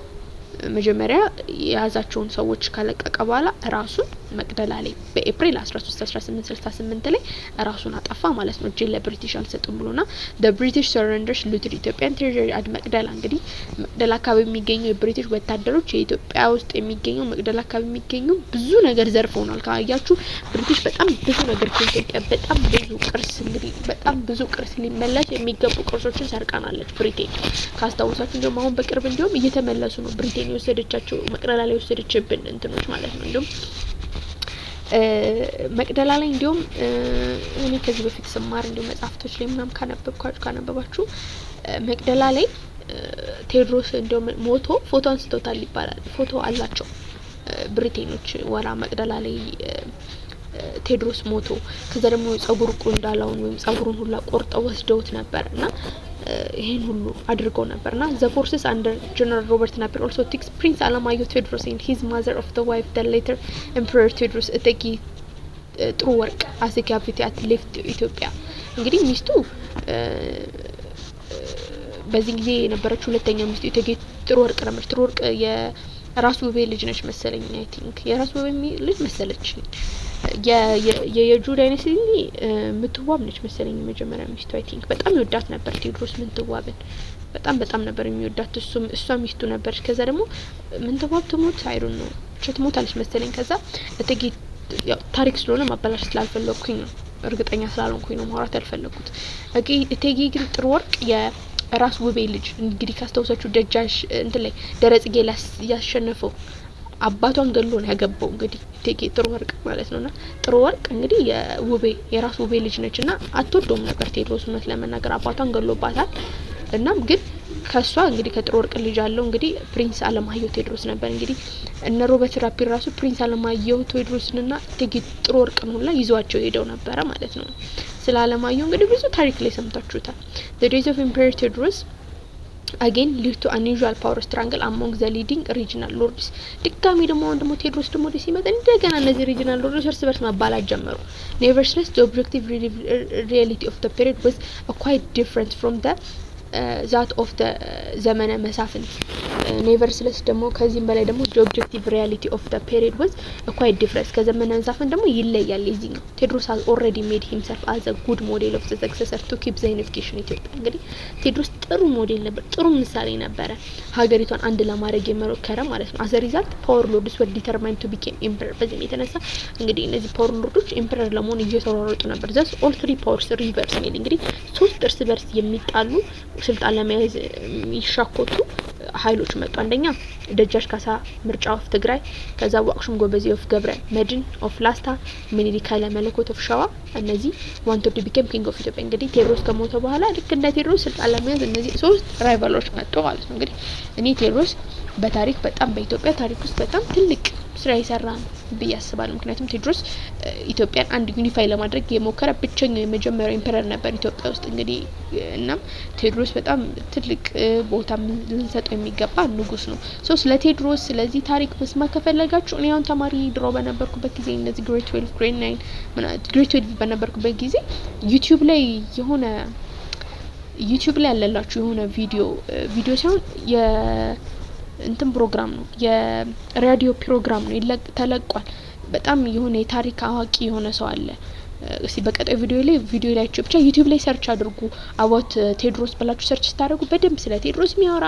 መጀመሪያ የያዛቸውን ሰዎች ካለቀቀ በኋላ ራሱን መቅደላ ላይ በኤፕሪል 13 1868 ላይ ራሱን አጠፋ ማለት ነው። እጄን ለብሪቲሽ አልሰጡም ብሎና the British surrenders looted Ethiopian territory at መቅደላ እንግዲህ መቅደላ አካባቢ የሚገኙ የብሪቲሽ ወታደሮች የኢትዮጵያ ውስጥ የሚገኙ መቅደላ አካባቢ የሚገኙ ብዙ ነገር ዘርፈውናል። ካያችሁ ብሪቲሽ በጣም ብዙ ነገር ከኢትዮጵያ በጣም ብዙ ቅርስ እንግዲህ በጣም ብዙ ቅርስ ሊመለስ የሚገቡ ቅርሶችን ሰርቃናለች ብሪቴን። ካስታውሳችሁ እንደውም አሁን በቅርብ እንደውም እየተመለሱ ነው ብሪቴን የወሰደቻቸው መቅደላ ላይ የወሰደችብን እንትኖች ማለት ነው። እንደውም መቅደላ ላይ እንደውም እኔ ከዚህ በፊት ስማር እንደውም መጽሐፍቶች ላይ ምናምን ካነበባችሁ መቅደላ ላይ ቴዎድሮስ እንደውም ሞቶ ፎቶ አንስተውታል ይባላል። ፎቶ አላቸው ብሪቴኖች ወራ መቅደላ ላይ ቴዎድሮስ ሞቶ ከዛ ደግሞ ጸጉሩ እንዳላውን ወይም ጸጉሩን ሁላ ቆርጠው ወስደውት ነበርና ይሄን ሁሉ አድርገው ነበርና the forces under General Robert Napier also took Prince Alamayo Tewodros and his mother of the wife the later Emperor Tewodros እቴጌ ጥሩ ወርቅ as a capital at left ኢትዮጵያ እንግዲህ ሚስቱ በዚህ ጊዜ የነበረችው ሁለተኛ ሚስቱ እቴጌ ጥሩ ወርቅ ነበር። ጥሩ ወርቅ የራስ ውቤ ልጅ ነች መሰለኝ አይ ቲንክ የራስ ውቤ ልጅ መሰለች። የጁ ዳይናስቲ ምትዋብ ነች መሰለኝ መጀመሪያ ሚስቱ አይ ቲንክ በጣም ይወዳት ነበር ቴዎድሮስ ምንትዋብን በጣም ነበር የሚወዳት እሷ ሚስቱ ነበርች። ከዛ ደግሞ ምንትዋብ ትሞት አይሩን ነው ትሞታለች መሰለኝ። ከዛ እቴጌ ያው ታሪክ ስለሆነ ማበላሽ ስላልፈለኩኝ ነው እርግጠኛ ስላልሆንኩኝ ነው ማውራት ያልፈለኩት። እቴጌ ግን ጥሩ ወርቅ የራስ ውቤ ልጅ እንግዲህ ካስታውሳችሁ ደጃሽ እንት ላይ ደረጽጌ ያሸነፈው አባቷን ገሎ ነው ያገባው እንግዲህ እቴጌ ጥሩ ወርቅ ማለት ነውና ጥሩ ወርቅ እንግዲህ የራስ ውቤ ልጅ ነችና አትወደውም ነበር ቴዎድሮስ እውነት ለመናገር አባቷን ገሎባታል። እናም ግን ከሷ እንግዲህ ከጥሩ ወርቅ ልጅ አለው እንግዲህ ፕሪንስ አለማየሁ ቴዎድሮስ ነበር። እንግዲህ እነ ሮበርት ናፒር ራሱ ፕሪንስ አለማየሁ ቴዎድሮስንና እቴጌ ጥሩ ወርቅን ሁላ ይዟቸው ሄደው ነበር ማለት ነው። ስለ አለማየሁ እንግዲህ ብዙ ታሪክ ላይ ሰምታችሁታል። the days of Emperor Tewodros again lead to unusual power struggle among the leading regional lords ድጋሚ ደግሞ ቴዎድሮስ ደግሞ ሲመጣ እንደገና እነዚህ regional lords እርስ በርስ መባላት ጀመሩ። nevertheless the objective reality of the period was quite different from the that of the ዘመነ መሳፍንት nevertheless ደግሞ ከዚህም በላይ ደግሞ the objective reality of the period was quite different ከዘመነ መሳፍንት ደግሞ ይለያል። የዚህኛው ቴዎድሮስ has already made himself as a good model of the successor to keep the unification ኢትዮጵያ እንግዲህ ቴዎድሮስ ጥሩ ሞዴል ነበር ጥሩ ምሳሌ ነበረ ሀገሪቷን አንድ ለማድረግ የመረከረ ማለት ነው። as a result power lords were determined to become emperor በዚህ የተነሳ እንግዲህ እነዚህ power lords emperor ለመሆን እየተሯሯጡ ነበር። thus all three powers reverse ሜል እንግዲህ ሶስት እርስ በርስ የሚጣሉ ስልጣን ለመያዝ ይሻኮቱ ኃይሎች መጡ። አንደኛ ደጃች ካሳ ምርጫ ኦፍ ትግራይ ከዛ ዋቅሹም ጎበዜ ኦፍ ገብረ መድን ኦፍ ላስታ ምኒልክ ኃይለ መለኮት ኦፍ ሸዋ እነዚህ wanted to become king of ኢትዮጵያ እንግዲህ ቴዎድሮስ ከሞተ በኋላ ልክ እንደ ቴዎድሮስ ስልጣን ለመያዝ እነዚህ ሶስት ራይቫሎች መጡ ማለት ነው። እንግዲህ እኔ ቴዎድሮስ በታሪክ በጣም በኢትዮጵያ ታሪክ ውስጥ በጣም ትልቅ ስራ ይሰራ ብዬ አስባለሁ። ምክንያቱም ቴዎድሮስ ኢትዮጵያን አንድ ዩኒፋይ ለማድረግ የሞከረ ብቸኛው የመጀመሪያው ኢምፐረር ነበር ኢትዮጵያ ውስጥ እንግዲህ እናም ቴዎድሮስ በጣም ትልቅ ቦታ ልንሰጠው የሚገባ ንጉስ ነው። ስለ ቴዎድሮስ ስለዚህ ታሪክ መስማት ከፈለጋችሁ እኔ አሁን ተማሪ ድሮ በነበርኩበት ጊዜ እነዚህ ግሬድ 12 ግሬድ 9 ግሬድ 12 በነበርኩበት ጊዜ ዩቲዩብ ላይ ያለላችሁ የሆነ ቪዲዮ ሳይሆን እንትን ፕሮግራም ነው የራዲዮ ፕሮግራም ነው ተለቋል። በጣም የሆነ የታሪክ አዋቂ የሆነ ሰው አለ። እስቲ በቀጣይ ቪዲዮ ላይ ብቻ ዩቲዩብ ላይ ሰርች አድርጉ አባውት ቴዎድሮስ ብላችሁ ሰርች ስታደርጉ በደንብ ስለ ቴዎድሮስ የሚያወራ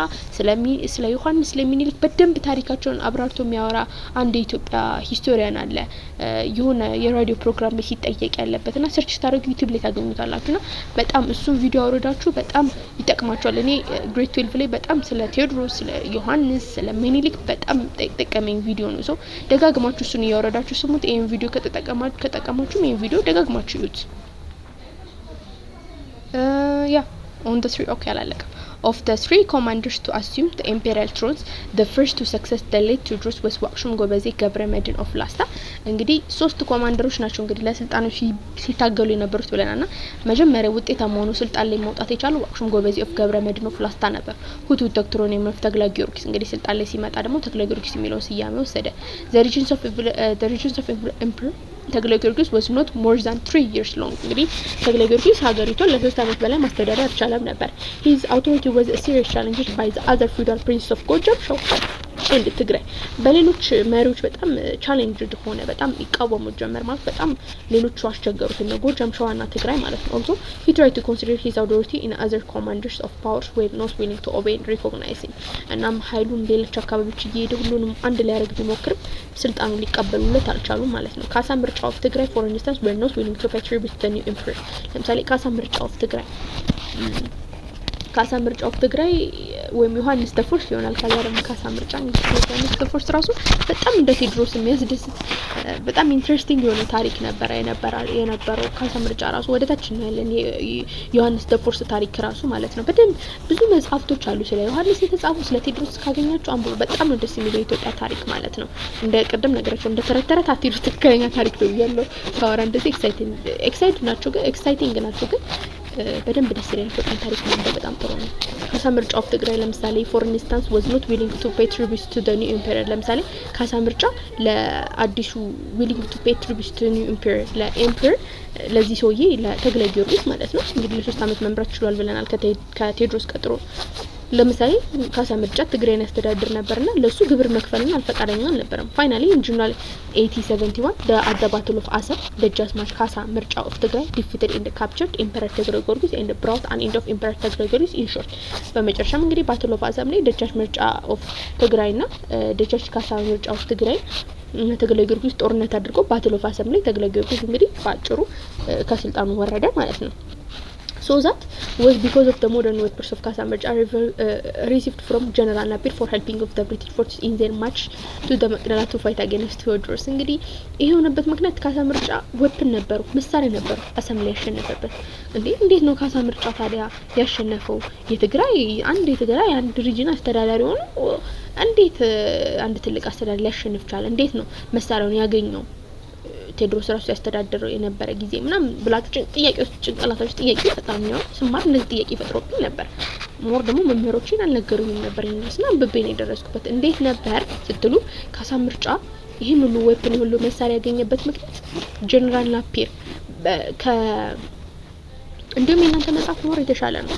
ስለ ዮሐንስ ስለሚኒልክ በደንብ ታሪካቸውን አብራርቶ የሚያወራ አንድ የኢትዮጵያ ሂስቶሪያን አለ። የሆነ የራዲዮ ፕሮግራም ላይ ሲጠየቅ ያለበትና ሰርች ስታደርጉ ዩቲዩብ ላይ ታገኙታላችሁና በጣም እሱን ቪዲዮ አውርዳችሁ በጣም ይጠቅማችኋል። እኔ ግሬድ 12 ላይ በጣም ስለ ቴዎድሮስ ስለ ዮሐንስ ስለ ሚኒልክ በጣም ጠቀመኝ ቪዲዮ ነው። ሶ ደጋግማችሁ እሱን እያወረዳችሁ ስሙት። ይሄን ቪዲዮ ከተጠቀማችሁ ይሄን ቪዲዮ ደጋግማችሁ ይዩት። on the three አላለቀም of the three commanders to assume the imperial thrones the first to success the late Tewodros was ዋቅሹም ጎበዜ ገብረ መድን of ላስታ እንግዲህ ሶስት ኮማንደሮች ናቸው እንግዲህ ለስልጣኑ ሲታገሉ የነበሩት ብለናልና መጀመሪያ ውጤታማ ሆኖ ስልጣን ላይ መውጣት የቻለው ዋቅሹም ጎበዜ of ገብረ መድን of ላስታ ነበር። ሁቱ ዶክትሮን የመፍ ተክለ ጊዮርጊስ እንግዲህ ስልጣን ላይ ሲመጣ ደግሞ ተክለ ጊዮርጊስ የሚለውን ስያሜ ወሰደ። the regions of emperor ተክለ ጊዮርጊስ was not more than 3 years long እንግዲህ ተክለ ጊዮርጊስ ሀገሪቷን ለ3 አመት በላይ ማስተዳደር አልቻለም ነበር። his authority was a serious challenge by the other feudal princes of Gojaam ኤንድ ትግራይ በሌሎች መሪዎች በጣም ቻሌንጅድ ሆነ በጣም ይቃወሙ ጀመር ማለት በጣም ሌሎቹ አስቸገሩት እና ጎጃም ሸዋና ትግራይ ማለት ነው also he tried to consider his authority in other commanders of powers were not willing to obey and recognize him እናም ኃይሉን ሌሎች አካባቢዎች እየሄደ ሁሉንም አንድ ላይ ያደርግ ቢሞክርም ስልጣኑን ሊቀበሉለት አልቻሉም ማለት ነው ካሳ ምርጫ of ትግራይ for instance were not willing to pay tribute to the new emperor ለምሳሌ ካሳ ምርጫ of ትግራይ ካሳ ምርጫ of ትግራይ ወይም ዮሐንስ ደፎርስ ይሆናል ካዛረም ካሳ ምርጫ ዮሐንስ ደፎርስ ራሱ በጣም እንደ ቴዎድሮስ የሚያስደስት በጣም ኢንትረስቲንግ የሆነ ታሪክ ነበር የነበረው ካሳ ምርጫ ራሱ ወደታች ነው ያለን ዮሐንስ ደፎርስ ታሪክ ራሱ ማለት ነው በደንብ ብዙ መጽሐፍቶች አሉ ስለ ዮሐንስ የተጻፉ ስለ ቴዎድሮስ ካገኛችሁ አንብቡ በጣም ነው ደስ የሚለው የኢትዮጵያ ታሪክ ማለት ነው እንደ ቀደም ነገራቸው እንደ ተረተረት አትይሩ ትክክለኛ ታሪክ ነው ያለው ታወራ እንደዚህ ኤክሳይቲንግ ናቸው ግን በደንብ ደስ ይላል ኢትዮጵያ ታሪክ ነው በጣም ጥሩ ነው ካሳ ምርጫ of ትግራይ ለምሳሌ for instance was not willing to pay tribute to the new emperor ለምሳሌ ካሳ ምርጫ ለአዲሱ willing to pay tribute to the new emperor ለኤምፐረር ለዚህ ሰውዬ ለተክለ ጊዮርጊስ ማለት ነው እንግዲህ ለ3 አመት መምራት ችሏል ብለናል ከቴዎድሮስ ቀጥሮ ለምሳሌ ካሳ ምርጫ ትግራይን ያስተዳድር ነበርና ለሱ ግብር መክፈልና አልፈቃደኛ አልነበረም finally in June 1871 at the battle of Asab ደጃዝማች ካሳ ምርጫ of ትግራይ defeated and captured emperor ተክለ ጊዮርጊስ and brought an end of emperor ተክለ ጊዮርጊስ in short በመጨረሻም እንግዲህ battle of Asab ላይ ደጃች ምርጫ of ትግራይና ደጃች ካሳ ምርጫ of ትግራይ ተክለ ጊዮርጊስ ጦርነት አድርጎ battle of Asab ላይ ተክለ ጊዮርጊስ እንግዲህ ባጭሩ ከስልጣኑ ወረደ ማለት ነው so that was because of the modern weapons of Kasa Mircha received from General Napier for helping of the British forces in their march to the Makdala to fight against Tewodros እንግዲህ ይሄ ሆነበት ምክንያት ካሳ ምርጫ weapon ነበሩ መሳሪያ ነበሩ አሰምብሊ ያሸነፈበት እንዴት ነው ካሳ ምርጫ ታዲያ ያሸነፈው የትግራይ አንድ ሪጅን አስተዳዳሪ ሆኖ እንዴት አንድ ትልቅ አስተዳዳሪ ሊያሸንፍ ቻለ እንዴት ነው መሳሪያውን ያገኘው ቴዎድሮስ ራሱ ያስተዳደረው የነበረ ጊዜ ምናምን ብላችሁ ጥያቄዎች ጭንቅላታችሁ ጥያቄ በጣም ነው ስማር እንደዚህ ጥያቄ ፈጥሮብኝ ነበር ሞር ደግሞ መምህሮችን አልነገሩኝም ነበር ይመስልና በቤኔ ደረስኩበት እንዴት ነበር ስትሉ ካሳ ምርጫ ይሄን ሁሉ ዌፐን ሁሉ መሳሪያ ያገኘበት ምክንያት ጀነራል ናፒር እንደውም የናንተ መጽሐፍ ሞር የተሻለ ነው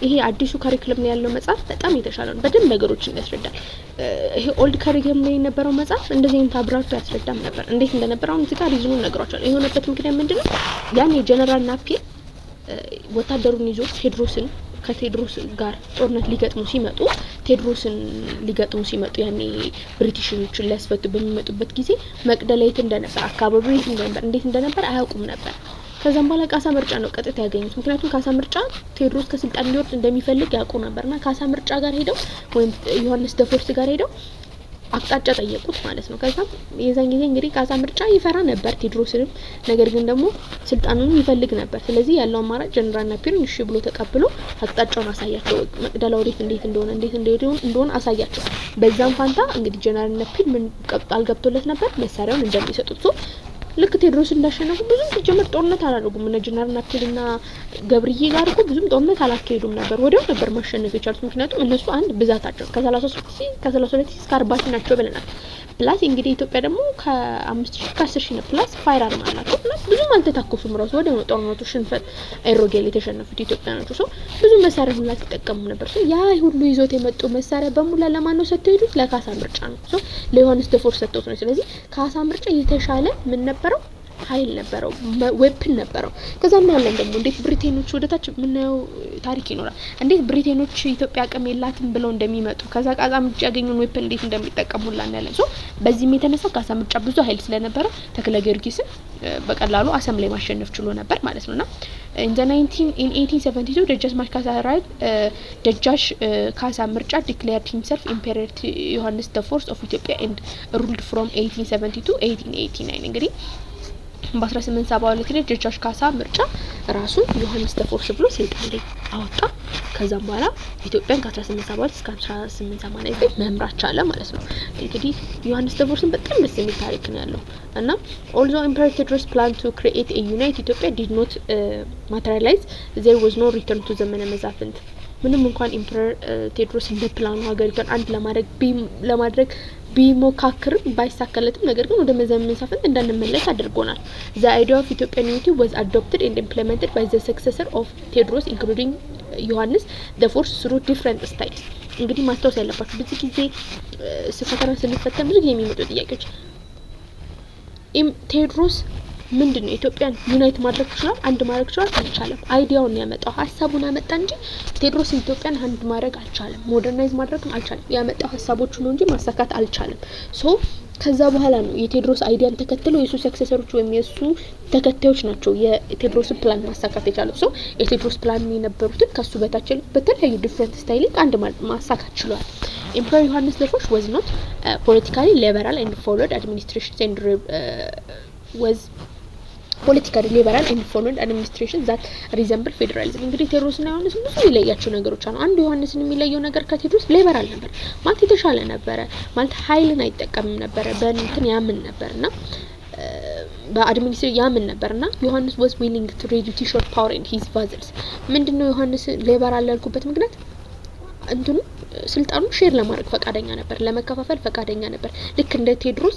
ይሄ አዲሱ ካሪኩለም ላይ ያለው መጽሐፍ በጣም የተሻለ ነው በደንብ ነገሮችን ያስረዳል ይሄ ኦልድ ካሪኩለም ላይ የነበረው መጽሐፍ እንደዚህ አብራርቶ ያስረዳም ነበር እንዴት እንደነበረው እዚህ ጋር ሪዝኑን ነግራችኋል የሆነበት ምክንያት ምንድነው ያኔ ጀነራል ናፒር ወታደሩን ይዞ ከቴዎድሮስ ጋር ጦርነት ሊገጥሙ ሲመጡ ያኔ ብሪቲሾችን ሊያስፈቱ በሚመጡበት ጊዜ መቅደላ የት እንደነበር አካባቢው የት እንደነበር እንዴት እንደነበር አያውቁም ነበር ከዛም በኋላ ካሳ ምርጫ ነው ቀጥታ ያገኙት ምክንያቱም ካሳ ምርጫ ቴዎድሮስ ከስልጣን ሊወርድ እንደሚፈልግ ያውቁ ነበርና ካሳ ምርጫ ጋር ሄደው ወይም ዮሐንስ ደፎርስ ጋር ሄደው አቅጣጫ ጠየቁት ማለት ነው ከዛም የዛን ጊዜ እንግዲህ ካሳ ምርጫ ይፈራ ነበር ቴዎድሮስንም ነገር ግን ደግሞ ስልጣኑን ይፈልግ ነበር ስለዚህ ያለው አማራጭ ጀነራል ናፒርን እሺ ብሎ ተቀብሎ አቅጣጫውን አሳያቸው መቅደላ ወዴት እንዴት እንደሆነ አሳያቸው በዛም ፋንታ እንግዲህ ጀነራል ናፒር ምን ቃል ነበር መሳሪያውን እንደሚሰጡት ልክ ቴዎድሮስ እንዳሸነፉ ብዙም ሲጀመር ጦርነት አላደረጉም እነ ጀነራል ናፒርና ገብርዬ ጋር እኮ ብዙም ጦርነት አላካሄዱም ነበር ወዲያው ነበር ማሸነፍ የቻሉት ምክንያቱም እነሱ አንድ ብዛታቸው ከ32 እስከ 40 ናቸው ብለናል ፕላስ እንግዲህ ኢትዮጵያ ደግሞ ከ5000 ከ10000 ነው ፕላስ ፋይር አርማ አላቸው ፕላስ ብዙም አልተታኮሱም ራሱ ወዲያው ጦርነቱ ሽንፈት አይሮጌል የተሸነፉት ኢትዮጵያኖች ብዙ መሳሪያ ሁሉ ተጠቀሙ ነበር ያ ሁሉ ይዞት የመጡ መሳሪያ በሙላ ለማን ነው ሰጥተው ሄዱት ለካሳ ምርጫ ነው ለዮሐንስ ደፎርስ ሰጥተው ነው ስለዚህ ካሳ ምርጫ የተሻለ ምን ነበረው ኃይል ነበረው ዌፐን ነበረው ከዛም ያለን ደግሞ እንዴት ብሪቴኖች ወደታች ምን ነው ታሪክ ይኖራል እንዴት ብሪቴኖች ኢትዮጵያ አቅም የላትም ብለው እንደሚመጡ ከዛ ካሳ ምርጫ ያገኙን ዌፐን እንዴት እንደሚጠቀሙላን ያለን በዚህም የተነሳ ካሳ ምርጫ ብዙ ኃይል ስለነበረ ተክለ ጊዮርጊስ በቀላሉ አሰምብሊ ማሸነፍ ችሎ ነበር ማለት ነውና in 1872 ደጃዝማች ካሳ ራይት ደጃች ካሳ ምርጫ declared himself emperor ዮሐንስ ደፎርስ of Ethiopia and ruled from 1870 to 1889 እንግዲህ በ1872 ላይ ደጃች ካሳ ምርጫ ራሱን ዮሐንስ ደፎርስ ብሎ ስልጣን ላይ አወጣ ከዛም በኋላ ኢትዮጵያን ከ1872 እስከ 1889 መምራት ቻለ ማለት ነው እንግዲህ ዮሐንስ ደፎርስን በጣም ደስ የሚል ታሪክ ነው ያለው እና although Emperor Tewodros planned to create a unite Ethiopia did not materialize there was no return to ዘመነ መሳፍንት ምንም እንኳን ኢምፐረር ቴዎድሮስ እንደ ፕላኑ ሀገሪቷን አንድ ለማድረግ ቢሞካክርም ባይሳካለትም ነገር ግን ወደ ዘመነ መሳፍንት እንዳንመለስ አድርጎናል the idea of Ethiopian unity was adopted and implemented by the successor of Tewodros including Yohannes the force through different styles እንግዲህ ማስታወስ ያለባችሁ ብዙ ጊዜ ስፈተና ስንፈተን ብዙ ጊዜ የሚመጡ ጥያቄዎች ቴዎድሮስ ምንድነው ኢትዮጵያን ዩናይት ማድረግ ይችላል አንድ ማድረግ ይችላል አልቻለም አይዲያውን ያመጣው ሐሳቡን አመጣ እንጂ ቴዎድሮስ ኢትዮጵያን አንድ ማድረግ አልቻለም ሞደርናይዝ ማድረግ አልቻለም ያመጣው ሐሳቦቹ ነው እንጂ ማሳካት አልቻለም ሶ ከዛ በኋላ ነው የቴዎድሮስ አይዲያን ተከትለው የሱ ሰክሰሰሮች ወይም የሱ ተከታዮች ናቸው የቴዎድሮስ ፕላን ማሳካት የቻለው ሶ የቴዎድሮስ ፕላን የነበሩትን ከሱ በታች በተለያዩ ዲፈረንት ስታይል አንድ ማሳካት ችሏል Emperor Johannes the First was not politically liberal and followed administrations and was politically liberal and followed administrations that resemble federalism እንግዲህ ቴዎድሮስና ዮሐንስ ብዙ ይለያቸው ነገሮች አሉ አንዱ ዮሐንስን የሚለየው ነገር ከቴዎድሮስ ሊበራል ነበር ማለት የተሻለ ነበር ማለት ኃይልን አይጠቀምም ነበር በእንትን ያምን ነበርና በአድሚኒስትሬሽን ያምን ነበርና ዮሐንስ was willing to reduce short power in his vassals ምንድነው ዮሐንስ ሊበራል ያልኩበት ምክንያት እንትኑ ስልጣኑን ሼር ለማድረግ ፈቃደኛ ነበር ለመከፋፈል ፈቃደኛ ነበር ልክ እንደ ቴዎድሮስ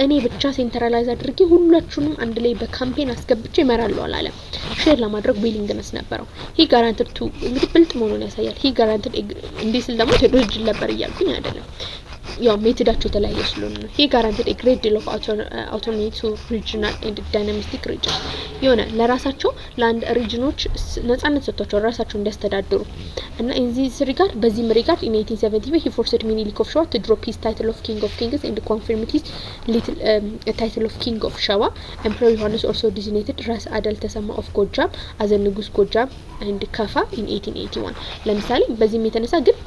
እኔ ብቻ ሴንትራላይዝ አድርጌ ሁላችሁንም አንድ ላይ በካምፔን አስገብቼ እመራለሁ አላለም ሼር ለማድረግ ዊሊንግነስ ነበረው he guaranteed to እንግዲህ ብልጥ መሆኑን ያሳያል he guaranteed እንዴት ስለሞ ቴዎድሮስ ጅል ነበር እያልኩኝ አይደለም ያው ሜቶዳቸው የተለያየ ስለሆነ ነው he guaranteed a great deal of autonomy to regional and dynamistic regions የሆነ ለራሳቸው ለአንድ ሪጅኖች ነፃነት ሰጥቷቸው ራሳቸው እንዲያስተዳድሩ እና in regard በዚህ regard in 1875 he forced Minilik of Shawa to drop his title of king of kings and confirmed his little title of king of Shawa Emperor Johannes also designated ራስ አደል ተሰማ of Gojam as a ንጉስ ጎጃም and Kafa in 1881 ለምሳሌ በዚህ የተነሳ ግን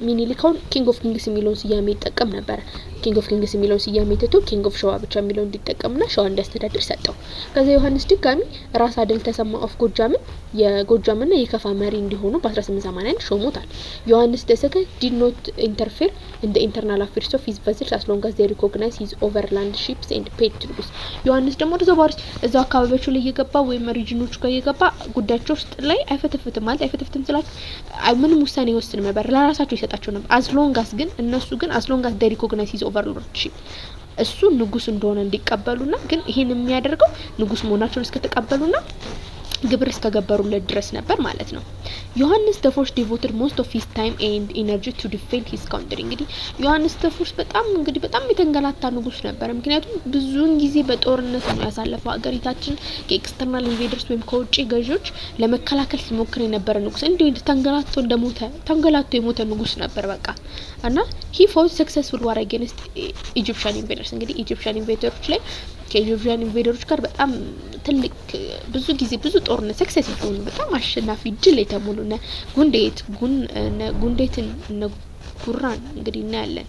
ሚኒሊካውን ኪንግ ኦፍ ኪንግስ የሚለውን ስያሜ ይጠቀም ነበር ኪንግ ኦፍ ኪንግስ የሚለውን ስያሜ ተቶ ኪንግ ኦፍ ሸዋ ብቻ የሚለውን እንዲጠቀምና ሸዋ እንዲያስተዳድር ሰጠው ከዛ ዮሐንስ ድጋሚ ራስ አደል ተሰማ ኦፍ ጎጃምን የጎጃምና የከፋ መሪ እንዲሆኑ በ1881 ሾሞታል ዮሐንስ ደሰከ did not interfere in the internal affairs of his vassals as long as they recognize his overland ships and paid tribute ዮሐንስ ደግሞ ተዘባርስ እዛው አካባቢዎቹ ላይ የገባ ወይም ሪጅኖቹ ጋር የገባ ጉዳዮች ውስጥ ላይ አይፈተፍትም ማለት አይፈተፍትም ስላል ምንም ውሳኔ ይወስን ነበር ለራሳቸው ይሰጣቸው ነበር as long as ግን እነሱ ግን as long as they recognize his overlordship እሱ ንጉስ እንደሆነ እንዲቀበሉና ግን ይሄን የሚያደርገው ንጉስ መሆናቸውን እስከተቀበሉና ግብር እስከገበሩለት ድረስ ነበር ማለት ነው ዮሐንስ the First devoted most of his time and energy to defend his country እንግዲህ ዮሐንስ the First በጣም የተንገላታ ንጉስ ነበር ምክንያቱም ብዙውን ጊዜ በጦርነት ነው ያሳለፈው ሀገሪታችን ከኤክስተርናል ኢንቬደርስ ወይም ከውጪ ገዢዎች ለመከላከል ሲሞክር የነበረ ንጉስ እንዴት ተንገላቶ የሞተ ንጉስ ነበር በቃ እና he fought successful war against Egyptian invaders እንግዲህ Egyptian invaders ላይ ከኢትዮጵያን ኢንቬደሮች ጋር በጣም ትልቅ ብዙ ጊዜ ብዙ ጦርነት ሰክሰስ ይሆኑ በጣም አሸናፊ ድል የተሞሉና ጉንዴትን ጉራን እንግዲህ እናያለን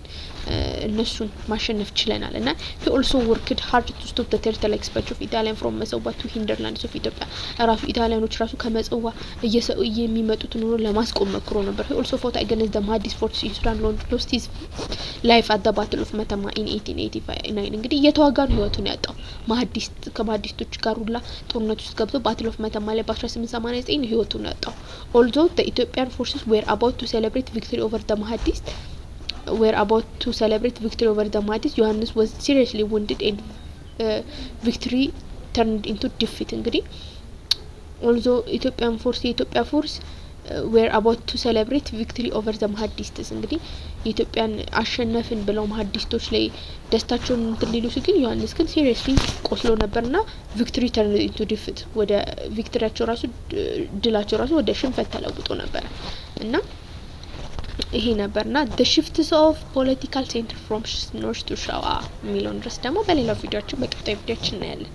እነሱን ማሸነፍ ችለናል እና he also worked hard to stop the territorial expansion of Italian from መጸዋ to hinterlands of Ethiopia ራሱ ኢጣሊያኖች ራሱ ከመጸዋ የሚመጡት ነው ለማስቆም መክሮ ነበር he also fought against the Mahdist forces in Sudan lost his life at the battle of Metama in 1885 እንግዲህ እየተዋጋ ነው ህይወቱን ያጣው ከማህዲስቶች ጋር ሁላ ጦርነት ውስጥ ገብቶ battle of Metama ላይ በ1889 ህይወቱን ያጣው although the Ethiopian forces were about to celebrate victory over the Mahdists Johannes was seriously wounded and victory turned into defeat እንግዲህ although Ethiopia force were about to celebrate victory over the Mahdists እንግዲህ ኢትዮጵያን አሸነፍን ብለው ማህዲስቶች ላይ ደስታቸውን እንድሊሉ ሲገኝ ዮሐንስ ግን seriously ቆስሎ ነበርና victory turned into defeat ወደ ቪክቶሪያቸው ራሱ ድላቸው ራሱ ወደ ሽንፈት ተለውጦ ነበር እና ይሄ ነበርና the shifts of political center from north to Shawa ሚሊዮን ድረስ ደግሞ በሌላ ቪዲዮአችን በቀጣይ ቪዲዮአችን እናያለን